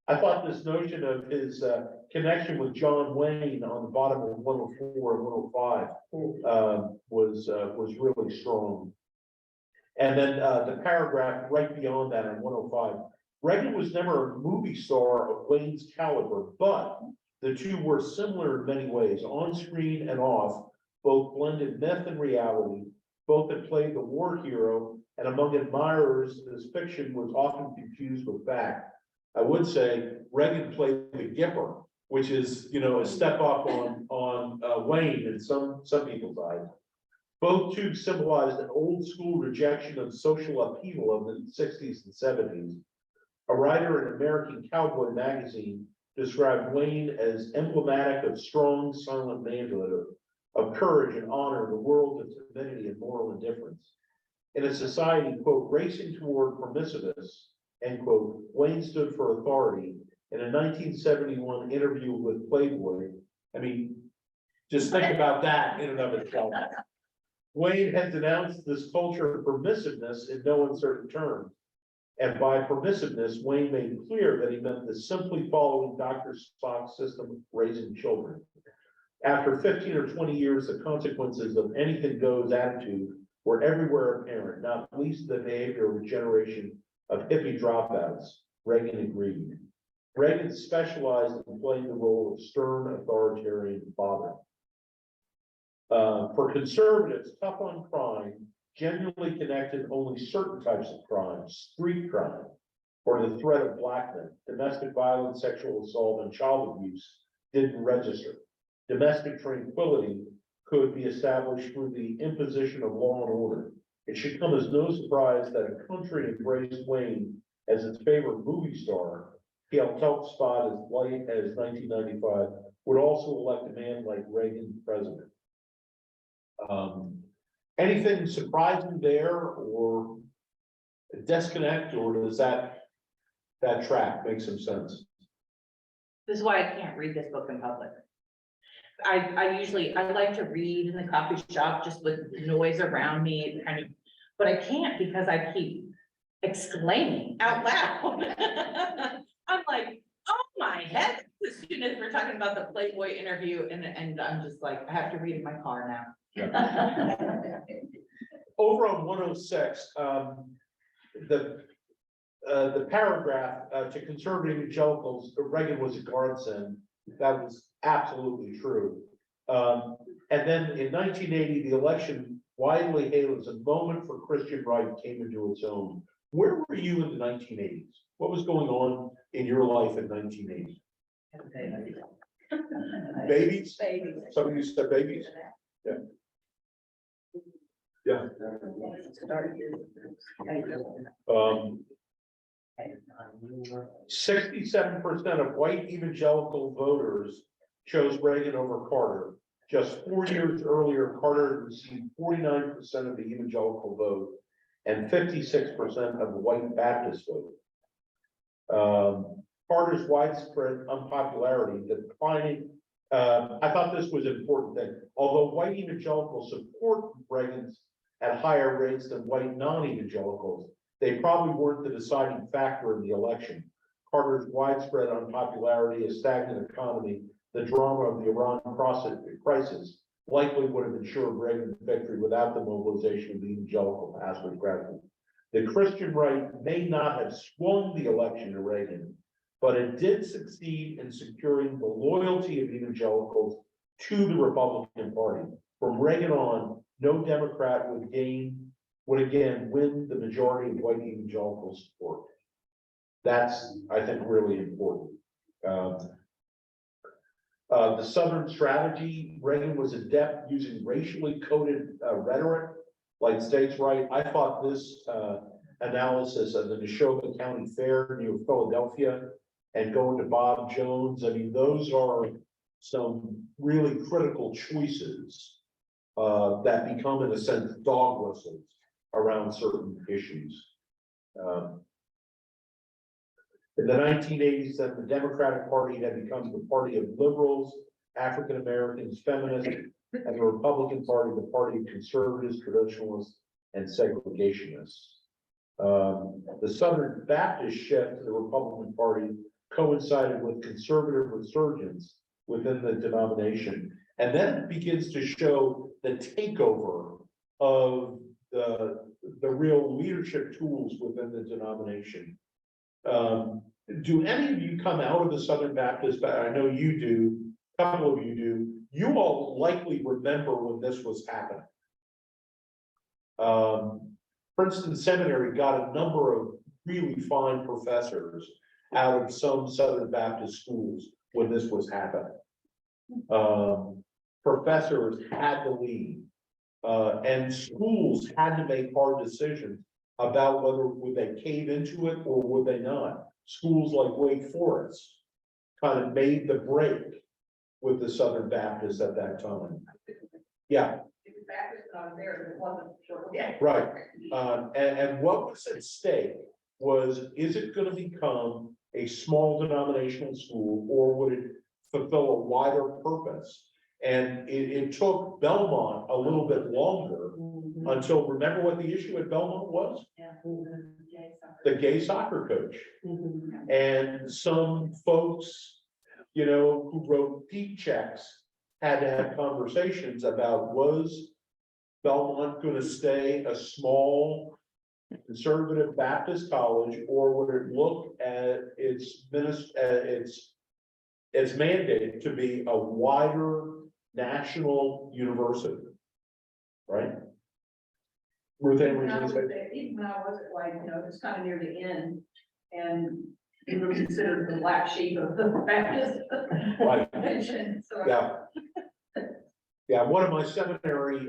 Speaker 1: I thought this notion of his connection with John Wayne on the bottom of 104 and 105 was really strong. And then the paragraph right beyond that on 105, Reagan was never a movie star of Wayne's caliber, but the two were similar in many ways, on screen and off, both blended myth and reality, both had played the war hero, and among admirers, his fiction was often confused with fact. I would say Reagan played the Gipper, which is, you know, a step up on Wayne in some people's eyes. Both too symbolized an old school rejection of social upheaval of the 60s and 70s. A writer in American Cowboy magazine described Wayne as emblematic of strong, silent manhood, of courage and honor, the world of timidity and moral indifference. In a society, quote, racing toward permissiveness, end quote, Wayne stood for authority. In a 1971 interview with Playboy, I mean, just think about that in and of itself. Wayne had denounced this culture of permissiveness in no uncertain terms. And by permissiveness, Wayne made clear that he meant the simply following Dr. Spock's system of raising children. After 15 or 20 years, the consequences of anything goes attitude were everywhere apparent, not least the behavior of a generation of hippie dropouts. Reagan agreed. Reagan specialized in playing the role of stern authoritarian father. For conservatives, tough on crime generally connected only certain types of crimes, street crime, or the threat of blackmail. Domestic violence, sexual assault, and child abuse didn't register. Domestic tranquility could be established through the imposition of law and order. It should come as no surprise that a country embraced Wayne as its favorite movie star. He helped spot as late as 1995, would also elect a man like Reagan president. Anything surprising there or disconnect, or does that track make some sense?
Speaker 7: This is why I can't read this book in public. I like to read in the coffee shop just with noise around me, kind of, but I can't because I keep exclaiming out loud. I'm like, oh my head, as soon as we're talking about the Playboy interview, and I'm just like, I have to read in my car now.
Speaker 1: Over on 106, the paragraph to conservative evangelicals, Reagan was a godsend. That was absolutely true. And then in 1980, the election widely hailed as a moment for Christian right came into its own. Where were you in the 1980s? What was going on in your life in 1980? Babies?
Speaker 3: Babies.
Speaker 1: Some of you said babies? Yeah. Yeah. 67% of white evangelical voters chose Reagan over Carter. Just 4 years earlier, Carter had received 49% of the evangelical vote and 56% of the white Baptist vote. Carter's widespread unpopularity, declining. I thought this was an important thing. Although white evangelicals support Reagan's at higher rates than white non-evangelicals, they probably weren't the deciding factor in the election. Carter's widespread unpopularity, a stagnant economy, the drama of the Iran crisis likely would have ensured Reagan's victory without the mobilization of the evangelical pastor gradually. The Christian right may not have swung the election to Reagan, but it did succeed in securing the loyalty of evangelicals to the Republican Party. From Reagan on, no Democrat would again win the majority of white evangelical support. That's, I think, really important. The Southern strategy, Reagan was adept using racially coded rhetoric like states' right. I thought this analysis of the Neshoba County Fair near Philadelphia and going to Bob Jones, I mean, those are some really critical choices that become, in a sense, dog whistles around certain issues. In the 1980s, then the Democratic Party had become the party of liberals, African Americans, feminists, and the Republican Party, the party of conservatives, traditionalists, and segregationists. The Southern Baptist shift to the Republican Party coincided with conservative resurgence within the denomination. And then it begins to show the takeover of the real leadership tools within the denomination. Do any of you come out of the Southern Baptist? I know you do, a couple of you do. You all likely remember when this was happening. Princeton Seminary got a number of really fine professors out of some Southern Baptist schools when this was happening. Professors had to leave, and schools had to make hard decisions about whether would they cave into it or would they not. Schools like Wake Forest kind of made the break with the Southern Baptists at that time. Yeah. Right, and what was at stake was, is it going to become a small denominational school, or would it fulfill a wider purpose? And it took Belmont a little bit longer until, remember what the issue at Belmont was? The gay soccer coach. And some folks, you know, who wrote deep checks had to have conversations about, was Belmont going to stay a small conservative Baptist college, or would it look at its mandate to be a wider national university, right? Ruth Ann,
Speaker 6: Even when I was at White, you know, it's kind of near the end, and it was considered the black sheep of the Baptist
Speaker 1: Right.
Speaker 6: convention, so.
Speaker 1: Yeah. Yeah, one of my seminary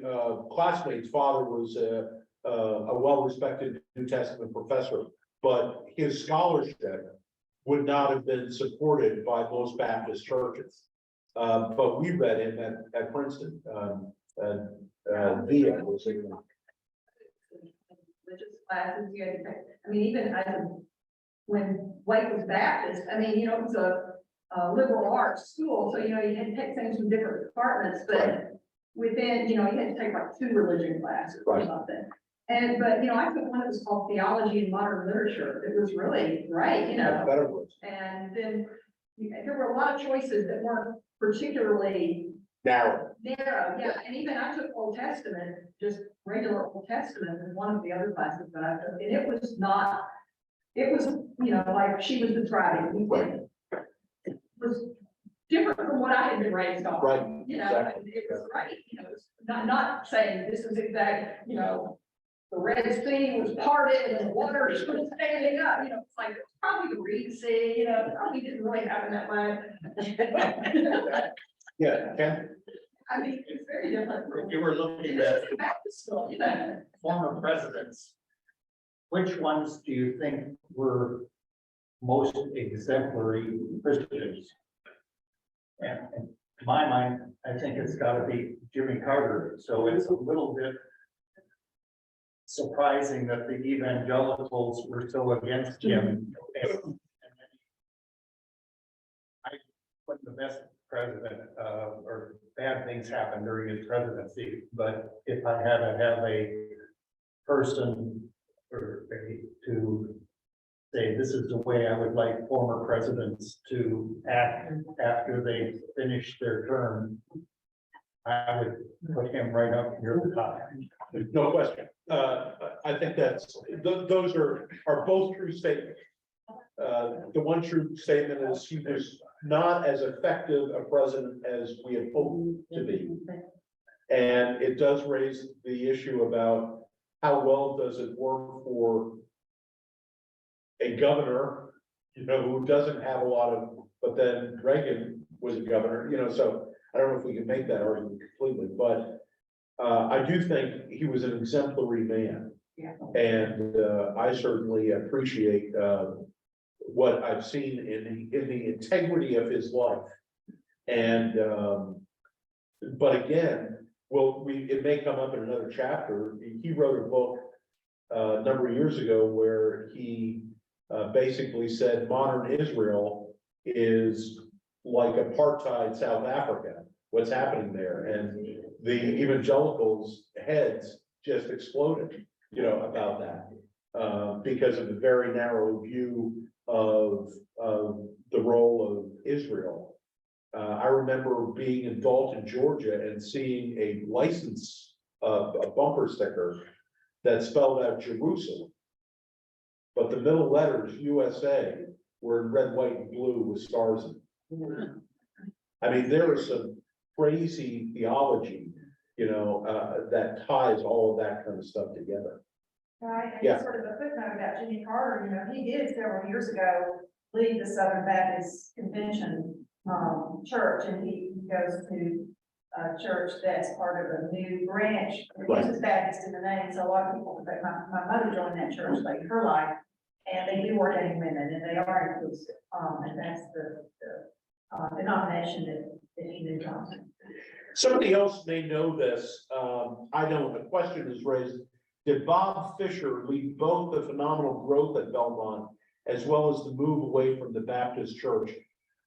Speaker 1: classmates' father was a well-respected New Testament professor, but his scholarship would not have been supported by most Baptist churches. But we read him at Princeton, via was in
Speaker 6: Religious classes, you had to take, I mean, even when White was Baptist, I mean, you know, it was a liberal arts school, so, you know, you had to take things from different departments, but
Speaker 1: Right.
Speaker 6: within, you know, you had to take like 2 religion classes or
Speaker 1: Right.
Speaker 6: something. And, but, you know, I took one that was called Theology and Modern Literature. It was really great, you know.
Speaker 1: better words.
Speaker 6: And then there were a lot of choices that weren't particularly
Speaker 1: Narrow.
Speaker 6: narrow, yeah, and even I took Old Testament, just regular Old Testament in one of the other classes that I took, and it was not, it was, you know, like she was describing, it was different from what I had been raised on.
Speaker 1: Right,
Speaker 6: You know,
Speaker 1: exactly.
Speaker 6: and it was right, you know, it's not saying this is exact, you know, the Red Sea was parted and the waters were standing up, you know, it's like, it's probably the Reed Sea, you know, it probably didn't really happen that way.
Speaker 1: Yeah, Ken?
Speaker 6: I mean, it's very different.
Speaker 2: If you were looking at
Speaker 6: Back to school, you know.
Speaker 2: former presidents, which ones do you think were most exemplary Christians? And to my mind, I think it's gotta be Jimmy Carter, so it's a little bit surprising that the evangelicals were so against him. I wasn't the best president, or bad things happened during his presidency, but if I had to have a person to say, this is the way I would like former presidents to act after they finish their term, I would put him right up near the top.
Speaker 1: No question. I think those are both true statements. The one true statement is he was not as effective a president as we had hoped to be. And it does raise the issue about how well does it work for a governor, you know, who doesn't have a lot of, but then Reagan was a governor, you know, so I don't know if we can make that argument completely, but I do think he was an exemplary man.
Speaker 6: Yeah.
Speaker 1: And I certainly appreciate what I've seen in the integrity of his life. And but again, it may come up in another chapter. He wrote a book a number of years ago where he basically said modern Israel is like apartheid South Africa, what's happening there, and the evangelicals' heads just exploded, about that. Because of the very narrow view of the role of Israel. I remember being in Dalton, Georgia, and seeing a license, a bumper sticker that spelled out Jerusalem. But the middle letters, USA, were in red, white, and blue with stars in them. I mean, there is some crazy theology, that ties all of that kind of stuff together.
Speaker 6: Right, and
Speaker 1: Yeah.
Speaker 6: sort of a footnote about Jimmy Carter, he did several years ago leave the Southern Baptist Convention, church, and he goes to a church that's part of a new branch. It uses Baptist in the name, so a lot of people, but my mother joined that church late in her life, and they do ordain women, and they are inclusive, and that's the denomination that he moved on to.
Speaker 1: Somebody else may know this, I don't, a question is raised. Did Bob Fisher lead both the phenomenal growth at Belmont as well as the move away from the Baptist church?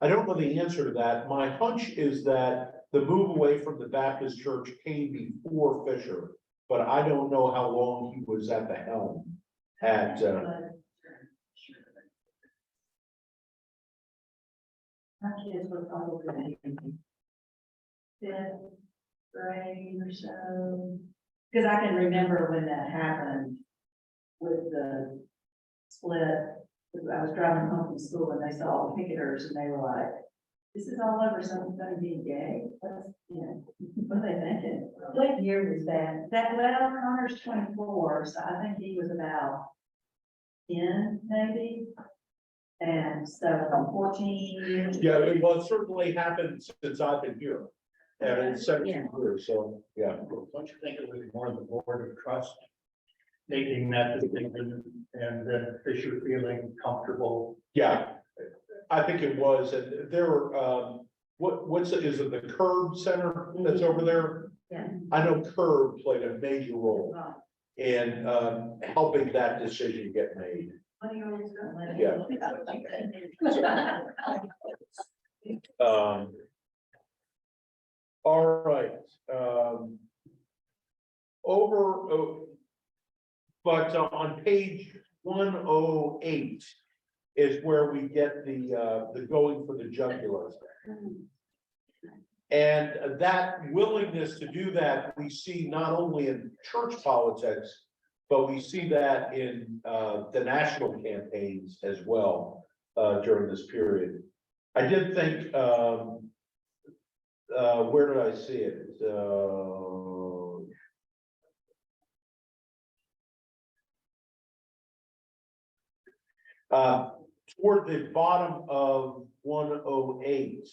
Speaker 1: I don't know the answer to that. My hunch is that the move away from the Baptist church came before Fisher, but I don't know how long he was at the helm at,
Speaker 3: My kids were probably fifth grade or so. Because I can remember when that happened with the split. I was driving home from school and they saw the picketers and they were like, this is all over something gonna be gay. What's, what are they thinking? What year was that? Well, Connor's 24, so I think he was about 10 maybe. And so from 14 years.
Speaker 1: yeah, well, it certainly happened since I've been here. And it's 17 years, so, yeah.
Speaker 2: Don't you think it was more the board of trust making that decision and then Fisher feeling comfortable?
Speaker 1: Yeah, I think it was, and there were, is it the Curb Center that's over there?
Speaker 3: Yeah.
Speaker 1: I know Curb played a major role in, helping that decision get made. Yeah. All right, but on page 108 is where we get the going for the jugular. And that willingness to do that, we see not only in church politics, but we see that in the national campaigns as well during this period. I did think, where did I see it? Toward the bottom of 108,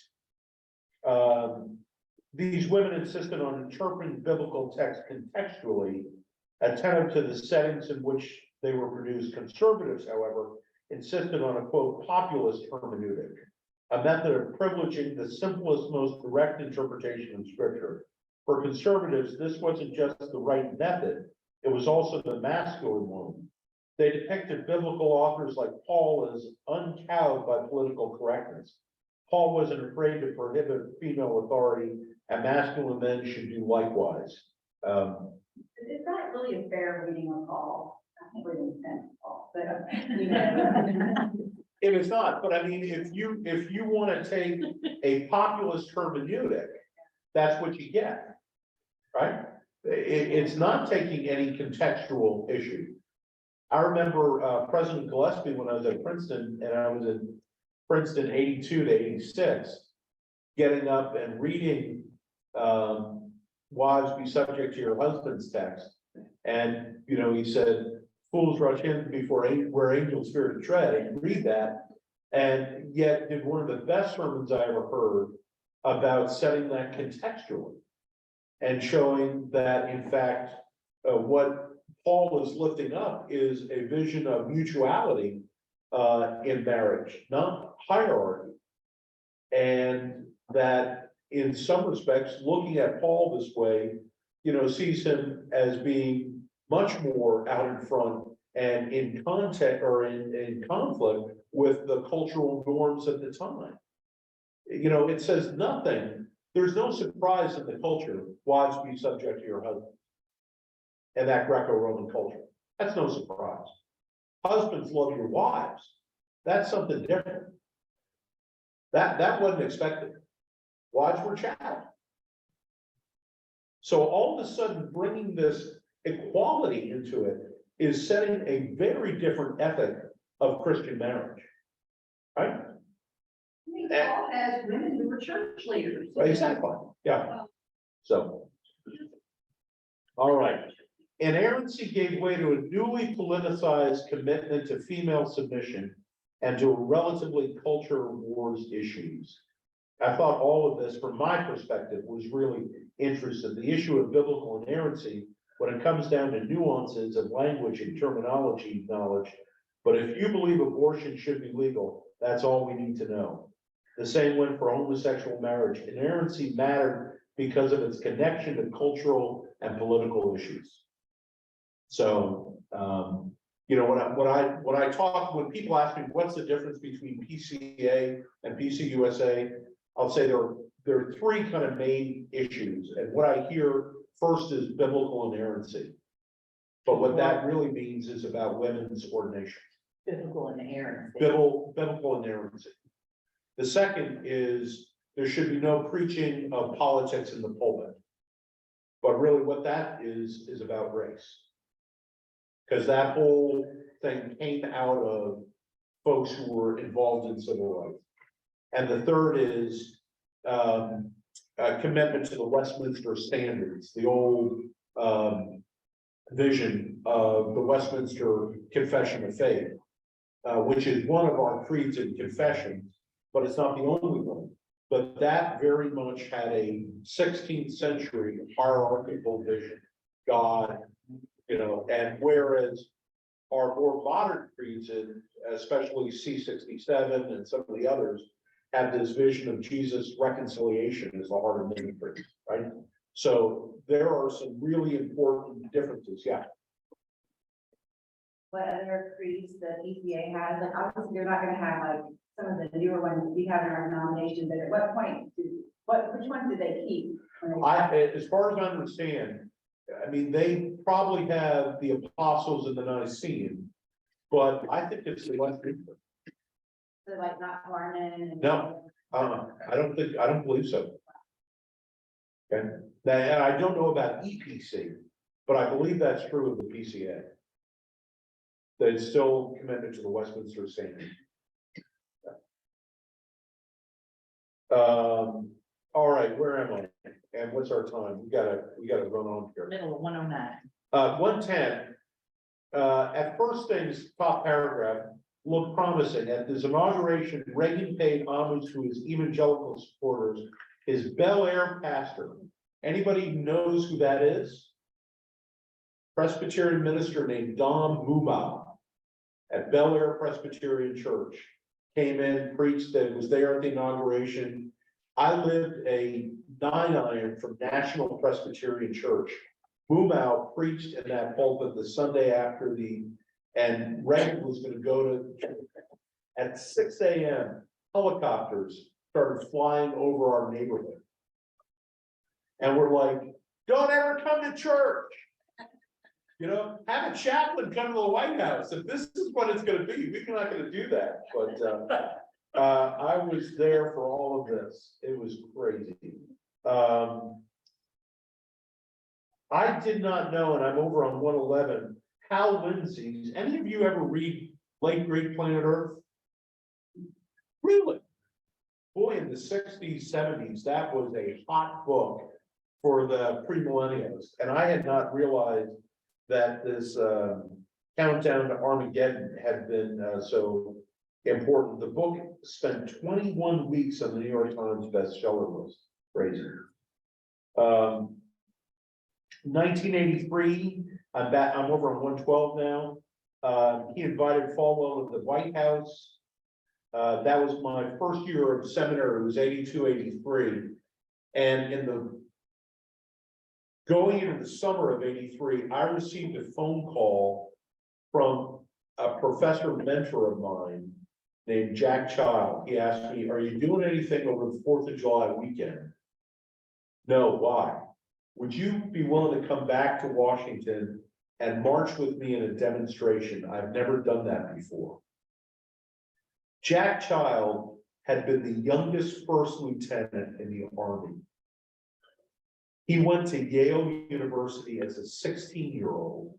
Speaker 1: these women insisted on interpreting biblical text contextually, attentive to the settings in which they were produced. Conservatives, however, insisted on a quote populist hermeneutic, a method of privileging the simplest, most direct interpretation of scripture. For conservatives, this wasn't just the right method, it was also the masculine one. They depicted biblical authors like Paul as uncowed by political correctness. Paul wasn't afraid to prohibit female authority, and masculine men should do likewise.
Speaker 9: It's not really a fair reading of Paul. I think we're going to Paul, but
Speaker 1: It is not, but I mean, if you want to take a populist hermeneutic, that's what you get, right? It's not taking any contextual issue. I remember President Gillespie when I was at Princeton, and I was in Princeton 82 to 86, getting up and reading wives be subject to your husband's text. And, he said, fools rush in before where angels fear to tread, and read that. And yet did one of the best sermons I ever heard about setting that contextually and showing that, in fact, what Paul is lifting up is a vision of mutuality in marriage, not hierarchy. And that in some respects, looking at Paul this way, sees him as being much more out in front and in context or in conflict with the cultural norms at the time. You know, it says nothing, there's no surprise in the culture, wives be subject to your husband. And that Greco-Roman culture, that's no surprise. Husbands love your wives, that's something different. That wasn't expected. Wives were chattel. So all of a sudden, bringing this equality into it is setting a very different ethic of Christian marriage. Right?
Speaker 6: Paul has women who were church leaders.
Speaker 1: Exactly, yeah. So. All right. Inerrancy gave way to a newly politicized commitment to female submission and to relatively culture wars issues. I thought all of this, from my perspective, was really interesting. The issue of biblical inerrancy, when it comes down to nuances of language and terminology knowledge. But if you believe abortion should be legal, that's all we need to know. The same went for homosexual marriage. Inerrancy mattered because of its connection to cultural and political issues. So, you know, when people ask me what's the difference between PCA and PCUSA, I'll say there are three kind of main issues. And what I hear first is biblical inerrancy. But what that really means is about women's ordination.
Speaker 7: Biblical inerrancy.
Speaker 1: Biblical inerrancy. The second is there should be no preaching of politics in the pulpit. But really what that is about race. Because that whole thing came out of folks who were involved in civil rights. And the third is a commitment to the Westminster standards, the old vision of the Westminster Confession of Faith, which is one of our creeds and confessions, but it's not the only one. But that very much had a 16th century hierarchical vision, God, you know, and whereas our more modern creeds, especially C67 and some of the others, have this vision of Jesus' reconciliation as the heart of many creeds, right? So there are some really important differences, yeah.
Speaker 9: What other creeds the PCA has, like obviously you're not gonna have like some of the newer ones we have in our denomination, but at what point which ones do they keep?
Speaker 1: As far as I understand, I mean, they probably have the apostles in the Nicene, but I think it's the Westminster.
Speaker 9: So like not Harmon and.
Speaker 1: No, I don't believe so. Okay, now, and I don't know about EPC, but I believe that's true of the PCA. That it's still committed to the Westminster standard. All right, where am I? And what's our time? We gotta run on here.
Speaker 7: Middle of 109.
Speaker 1: 110. At first things, top paragraph, looked promising. At his inauguration, Reagan paid homage to his evangelical supporters, his Bel Air pastor. Anybody knows who that is? Presbyterian minister named Don Mumau at Bel Air Presbyterian Church. Came in, preached, and was there at the inauguration. I lived a 9-iron from National Presbyterian Church. Mumau preached in that pulpit the Sunday after and Reagan was going to go to, at 6 a.m., helicopters started flying over our neighborhood. And we're like, don't ever come to church. You know, have a chaplain come to the White House. If this is what it's going to be, we're not going to do that. But I was there for all of this. It was crazy. I did not know, and I'm over on 111, Hal Lindsey's. Any of you ever read Late Great Planet Earth? Really? Boy, in the 60s, 70s, that was a hot book for the premillennials. And I had not realized that this countdown to Armageddon had been so important. The book spent 21 weeks on the New York Times bestseller list. Crazy. 1983, I'm over on 112 now. He invited Falwell to the White House. That was my first year of seminary. It was 82, 83. And going into the summer of 83, I received a phone call from a professor mentor of mine named Jack Child. He asked me, are you doing anything over the 4th of July weekend? No, why? Would you be willing to come back to Washington and march with me in a demonstration? I've never done that before. Jack Child had been the youngest first lieutenant in the Army. He went to Yale University as a 16-year-old,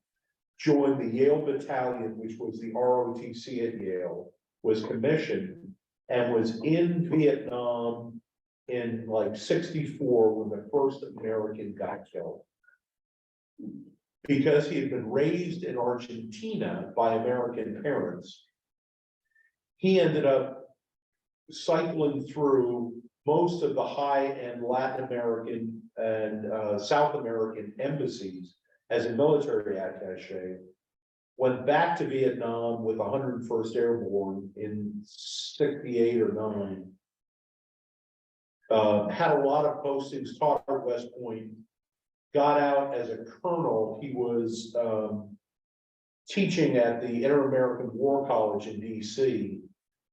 Speaker 1: joined the Yale Battalion, which was the ROTC at Yale, was commissioned, and was in Vietnam in like 64 when the first American got killed. Because he had been raised in Argentina by American parents, he ended up cycling through most of the high-end Latin American and South American embassies as a military attaché, went back to Vietnam with 101st Airborne in 68 or 9. Had a lot of postings, taught at West Point, got out as a colonel. He was teaching at the Inter-American War College in DC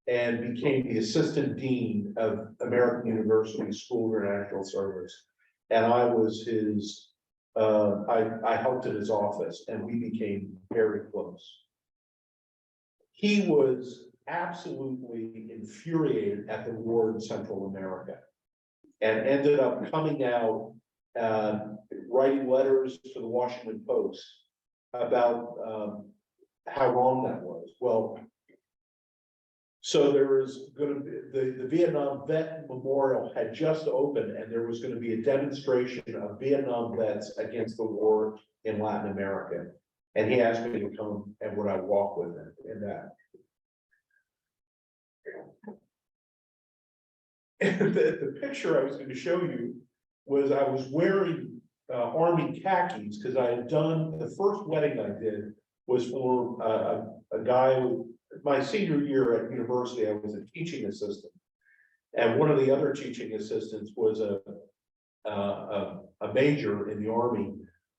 Speaker 1: and became the assistant dean of American University School of International Service. And I was his, I helped in his office, and we became very close. He was absolutely infuriated at the war in Central America and ended up coming out, writing letters to the Washington Post about how wrong that was. Well, so there was going to be the Vietnam Vet Memorial had just opened, and there was going to be a demonstration of Vietnam vets against the war in Latin America. And he asked me to come and would I walk with him in that. And the picture I was going to show you was I was wearing Army khakis because I had done the first wedding I did was for a guy who, my senior year at university, I was a teaching assistant. And one of the other teaching assistants was a major in the Army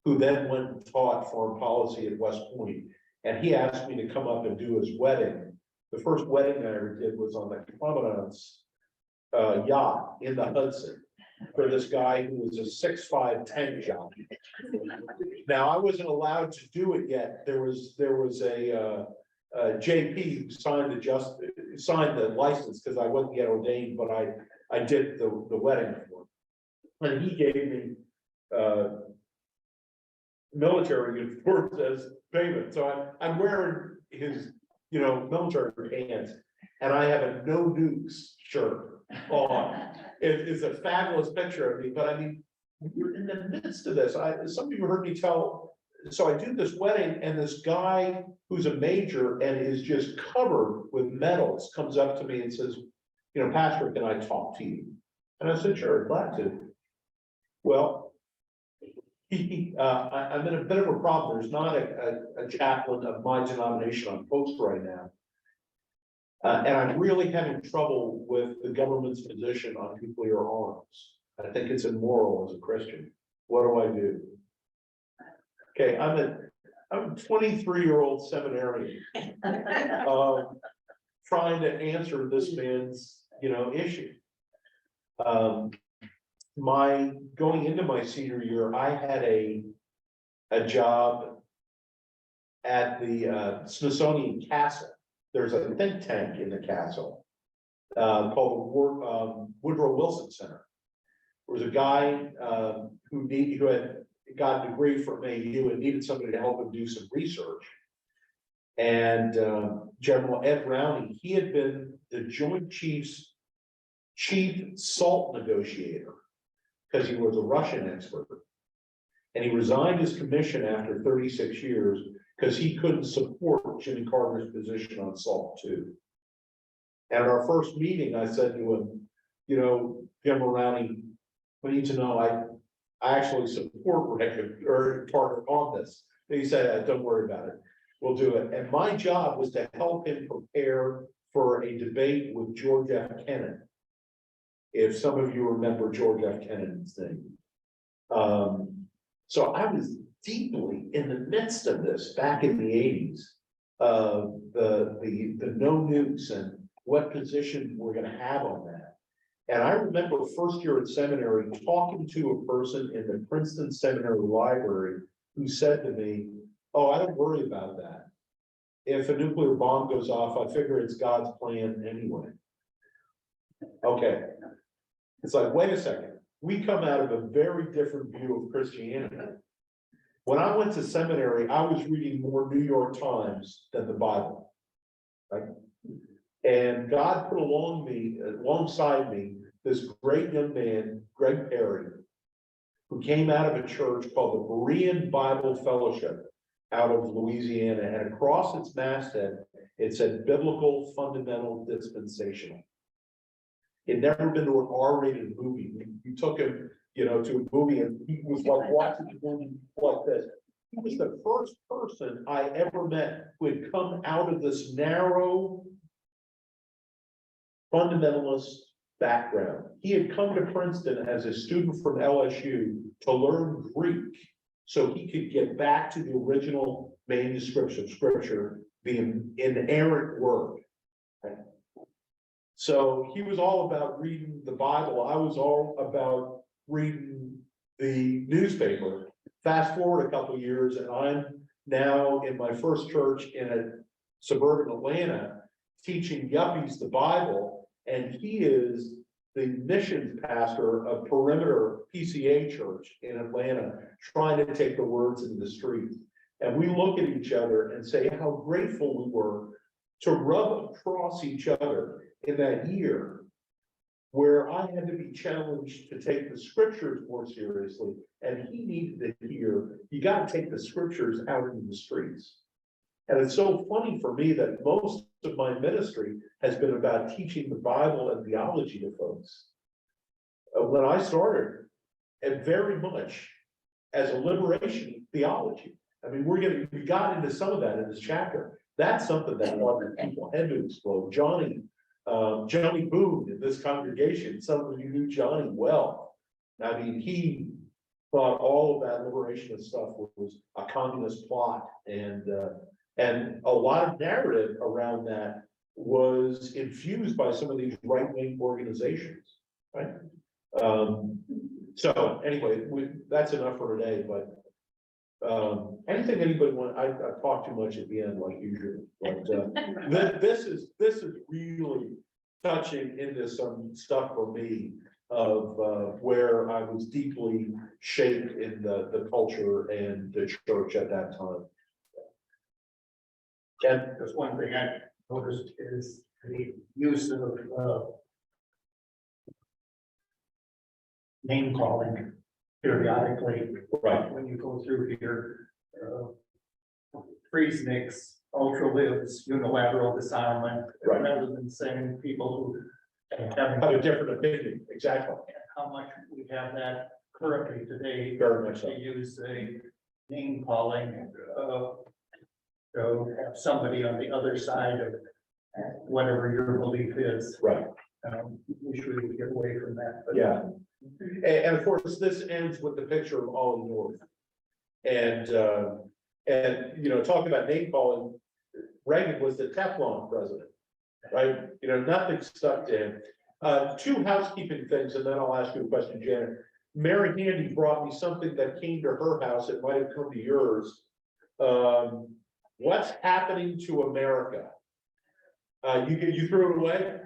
Speaker 1: who then went and taught foreign policy at West Point. And he asked me to come up and do his wedding. The first wedding I ever did was on the Commandant's yacht in the Hudson for this guy who was a 6'5" tank jockey. Now, I wasn't allowed to do it yet. There was a JP who signed the license because I wasn't yet ordained, but I did the wedding for him. And he gave me military uniforms as payment. So I'm wearing his, military pants, and I have a no nukes shirt on. It's a fabulous picture of me, but I mean, you're in the midst of this. Some of you heard me tell, so I do this wedding, and this guy who's a major and is just covered with medals comes up to me and says, Pastor, can I talk to you? And I said, sure, glad to. Well, I'm in a bit of a problem. There's not a chaplain of my denomination on post right now. And I'm really having trouble with the government's position on nuclear arms. I think it's immoral as a Christian. What do I do? Okay, I'm a 23-year-old seminarian trying to answer this man's, issue. Going into my senior year, I had a job at the Smithsonian Castle. There's a think tank in the castle called the Woodrow Wilson Center. There was a guy who had got a degree from AU and needed somebody to help him do some research. And General Ed Rowney, he had been the Joint Chiefs chief salt negotiator because he was a Russian expert. And he resigned his commission after 36 years because he couldn't support Jimmy Carter's position on SALT II. And at our first meeting, I said to him, General Rowney, we need to know I actually support Carter on this. And he said, don't worry about it. We'll do it. And my job was to help him prepare for a debate with George F. Kennan. If some of you remember George F. Kennan's name. So I was deeply in the midst of this back in the 80s. the no nukes and what position we're gonna have on that. And I remember first year at seminary, talking to a person in the Princeton Seminary Library who said to me, oh, I don't worry about that. If a nuclear bomb goes off, I figure it's God's plan anyway. Okay. It's like, wait a second, we come out of a very different view of Christianity. When I went to seminary, I was reading more New York Times than the Bible. Right? And God put alongside me, this great young man, Greg Perry, who came out of a church called the Berean Bible Fellowship out of Louisiana, and across its masthead, it said biblical fundamental dispensational. He'd never been to an R-rated movie. You took him, to a movie and he was like watching the movie like this. He was the first person I ever met who had come out of this narrow fundamentalist background. He had come to Princeton as a student from LSU to learn Greek so he could get back to the original manuscripts of scripture, the inerrant word. Right? So he was all about reading the Bible. I was all about reading the newspaper. Fast forward a couple of years, and I'm now in my first church in a suburban Atlanta teaching yuppies the Bible, and he is the missions pastor of Perimeter PCA Church in Atlanta, trying to take the words into the streets. And we look at each other and say how grateful we were to rub across each other in that year where I had to be challenged to take the scriptures more seriously, and he needed to hear, you got to take the scriptures out into the streets. And it's so funny for me that most of my ministry has been about teaching the Bible and theology to folks. When I started, and very much as a liberation theology. I mean, we got into some of that in this chapter. That's something that a lot of people had to explode. Johnny Boone in this congregation, some of you knew Johnny well. I mean, he thought all of that liberation stuff was a communist plot, and a lot of narrative around that was infused by some of these right-wing organizations, right? So anyway, that's enough for today, but anything anybody want, I talked too much at the end like usual, but this is really touching into some stuff for me of where I was deeply shaped in the culture and the church at that time.
Speaker 2: And there's one thing I noticed is the use of name calling periodically.
Speaker 1: Right.
Speaker 2: When you go through here, freeze nicks, ultra lives, unilateral disarmament,
Speaker 1: Right.
Speaker 2: rather than saying people who
Speaker 1: Have a different opinion, exactly.
Speaker 2: how much we have that currently today.
Speaker 1: Very much so.
Speaker 2: To use a name calling, to have somebody on the other side of whatever your belief is.
Speaker 1: Right.
Speaker 2: We should get away from that. But
Speaker 1: Yeah. And of course, this ends with the picture of Ollie North. And talking about name calling, Reagan was the Teflon president, right? Nothing stuck to him. Two housekeeping things, and then I'll ask you a question, Janet. Mary Handy brought me something that came to her house. It might have come to yours. What's happening to America? You threw it away?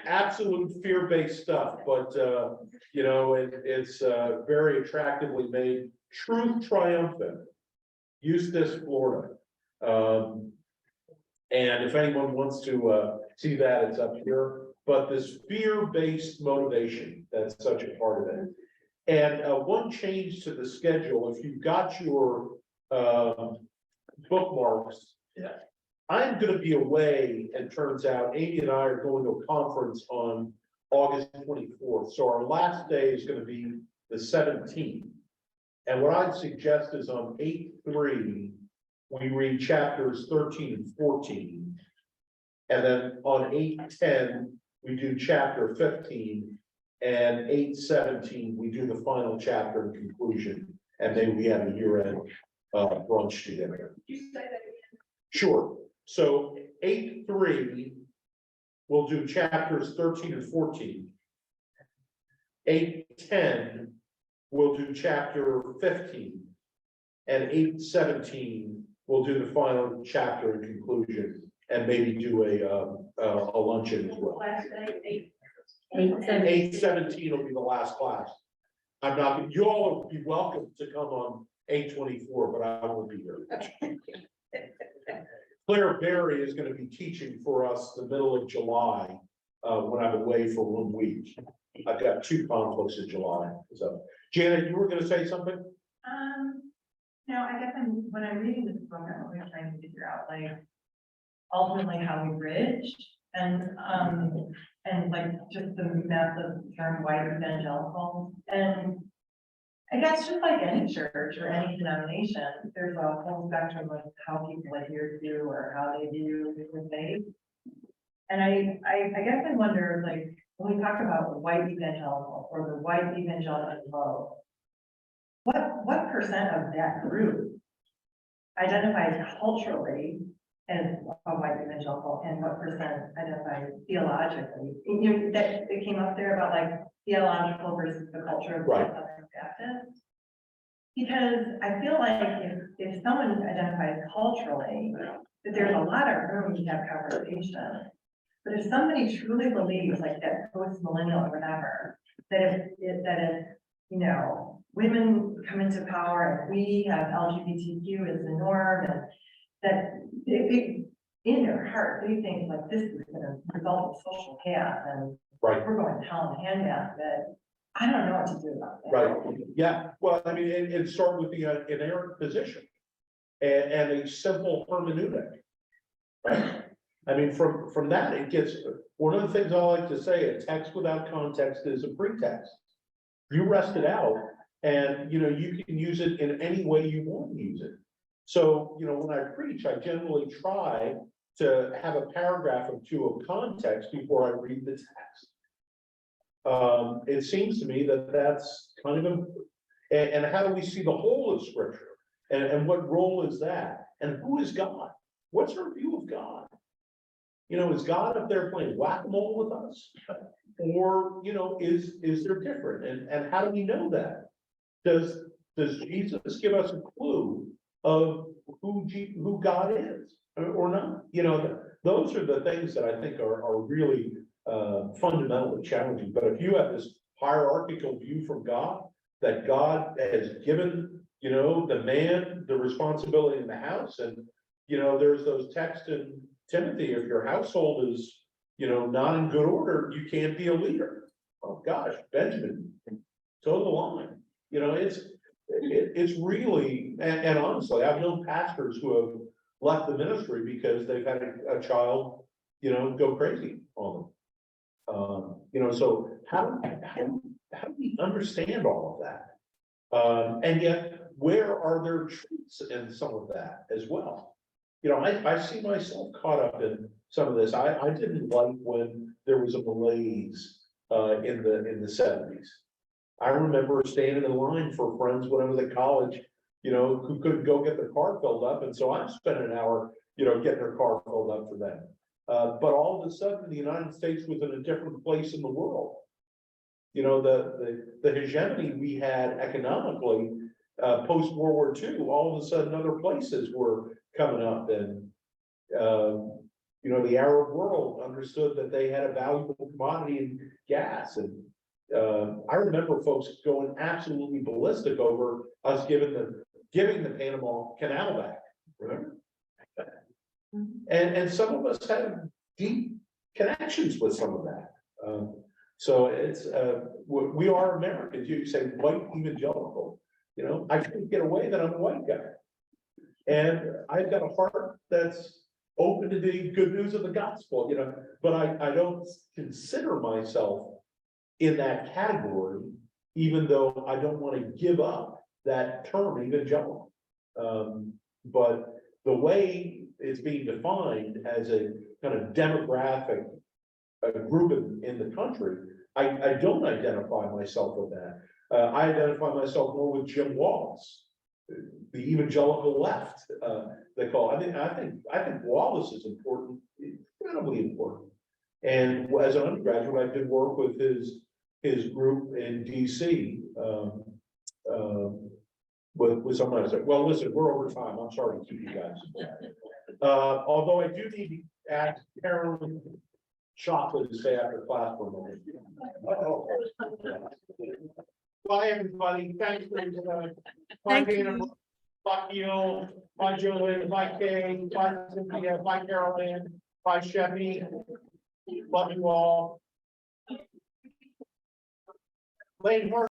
Speaker 1: Absolute fear-based stuff, but it's very attractively made. Truth Triumphant, Eustis, Florida. And if anyone wants to see that, it's up here. But this fear-based motivation, that's such a part of it. And one change to the schedule, if you've got your bookmarks. Yeah. I'm gonna be away, and turns out Amy and I are going to a conference on August 24th. So our last day is gonna be the 17th. And what I'd suggest is on 8:3, we read chapters 13 and 14. And then on 8:10, we do chapter 15. And 8:17, we do the final chapter and conclusion. And then we have a year-end brunch together.
Speaker 6: You say that again?
Speaker 1: Sure, so 8.3, we'll do chapters 13 and 14. 8.10, we'll do chapter 15. And 8.17, we'll do the final chapter and conclusion, and maybe do a luncheon as well.
Speaker 3: Last day,
Speaker 1: 8.17 will be the last class. I'm not, you all will be welcome to come on 8.24, but I won't be here. Claire Berry is gonna be teaching for us the middle of July, when I'm away for 1 week. I've got 2 conflicts in July, so. Janet, you were gonna say something?
Speaker 5: No, I guess when I'm reading this book, I'm always trying to figure out like ultimately how we bridge and like just the massive term white evangelical. And I guess just like any church or any denomination, there's a whole spectrum of how people adhere to or how they view their faith. And I guess I wonder, like, when we talk about white evangelical or the white evangelical, what percent of that group identifies culturally as a white evangelical, and what percent identifies theologically? You know, that it came up there about like theological versus the culture of
Speaker 1: Right.
Speaker 5: Southern Baptist. Because I feel like if someone identifies culturally, that there's a lot of room to have conversation. But if somebody truly believes like that post-millennial or whatever, that if, you know, women come into power and we have LGBTQ as the norm, and that they in their heart, they think like this is gonna result in social chaos and
Speaker 1: Right.
Speaker 5: we're going to hell in a handbasket. That I don't know what to do about that.
Speaker 1: Right, yeah, well, I mean, it started with the inerrant position and a simple hermeneutic. Right, I mean, from that, it gets, one of the things I like to say, a text without context is a pretext. You rest it out, and, you know, you can use it in any way you want to use it. So, you know, when I preach, I generally try to have a paragraph or two of context before I read the text. It seems to me that that's kind of, and how do we see the whole of scripture? And what role is that? And who is God? What's our view of God? You know, is God up there playing whack-a-mole with us? Or, you know, is there different? And how do we know that? Does Jesus give us a clue of who God is or not? You know, those are the things that I think are really fundamentally challenging. But if you have this hierarchical view from God, that God has given, you know, the man the responsibility in the house, and, you know, there's those texts in Timothy, if your household is, you know, not in good order, you can't be a leader. Oh gosh, Benjamin, toe the line. You know, it's really, and honestly, I've known pastors who have left the ministry because they've had a child, you know, go crazy on them. You know, so how do we understand all of that? And yet, where are there truths in some of that as well? You know, I see myself caught up in some of this. I didn't like when there was a malaise in the 70s. I remember standing in line for friends when I was at college, you know, who couldn't go get their car filled up, and so I spent an hour, you know, getting their car filled up for them. But all of a sudden, the United States was in a different place in the world. You know, the hegemony we had economically, post-World War II, all of a sudden other places were coming up, and, you know, the Arab world understood that they had a valuable commodity in gas. And I remember folks going absolutely ballistic over us giving the Panama Canal back, remember? And some of us have deep connections with some of that. So it's, we are Americans. You say white evangelical, you know, I can't get away that I'm a white guy. And I've got a heart that's open to the good news of the gospel, you know, but I don't consider myself in that category, even though I don't want to give up that term evangelical. But the way it's being defined as a kind of demographic group in the country, I don't identify myself with that. I identify myself more with Jim Wallace, the evangelical left, they call, I think Wallace is important, incredibly important. And as an undergraduate, I did work with his group in DC, with someone I said, well, listen, we're over time, I'm sorry to keep you guys. Although I do need to ask Carolyn chocolate to stay after class for a moment. Bye, everybody, thanks for,
Speaker 11: Thank
Speaker 1: bye,
Speaker 11: you.
Speaker 1: Dana, bye, Neil, bye, Julie, bye, Kay, bye, Cynthia, bye, Carolyn, bye, Chevy. Love you all. Lane Hurd.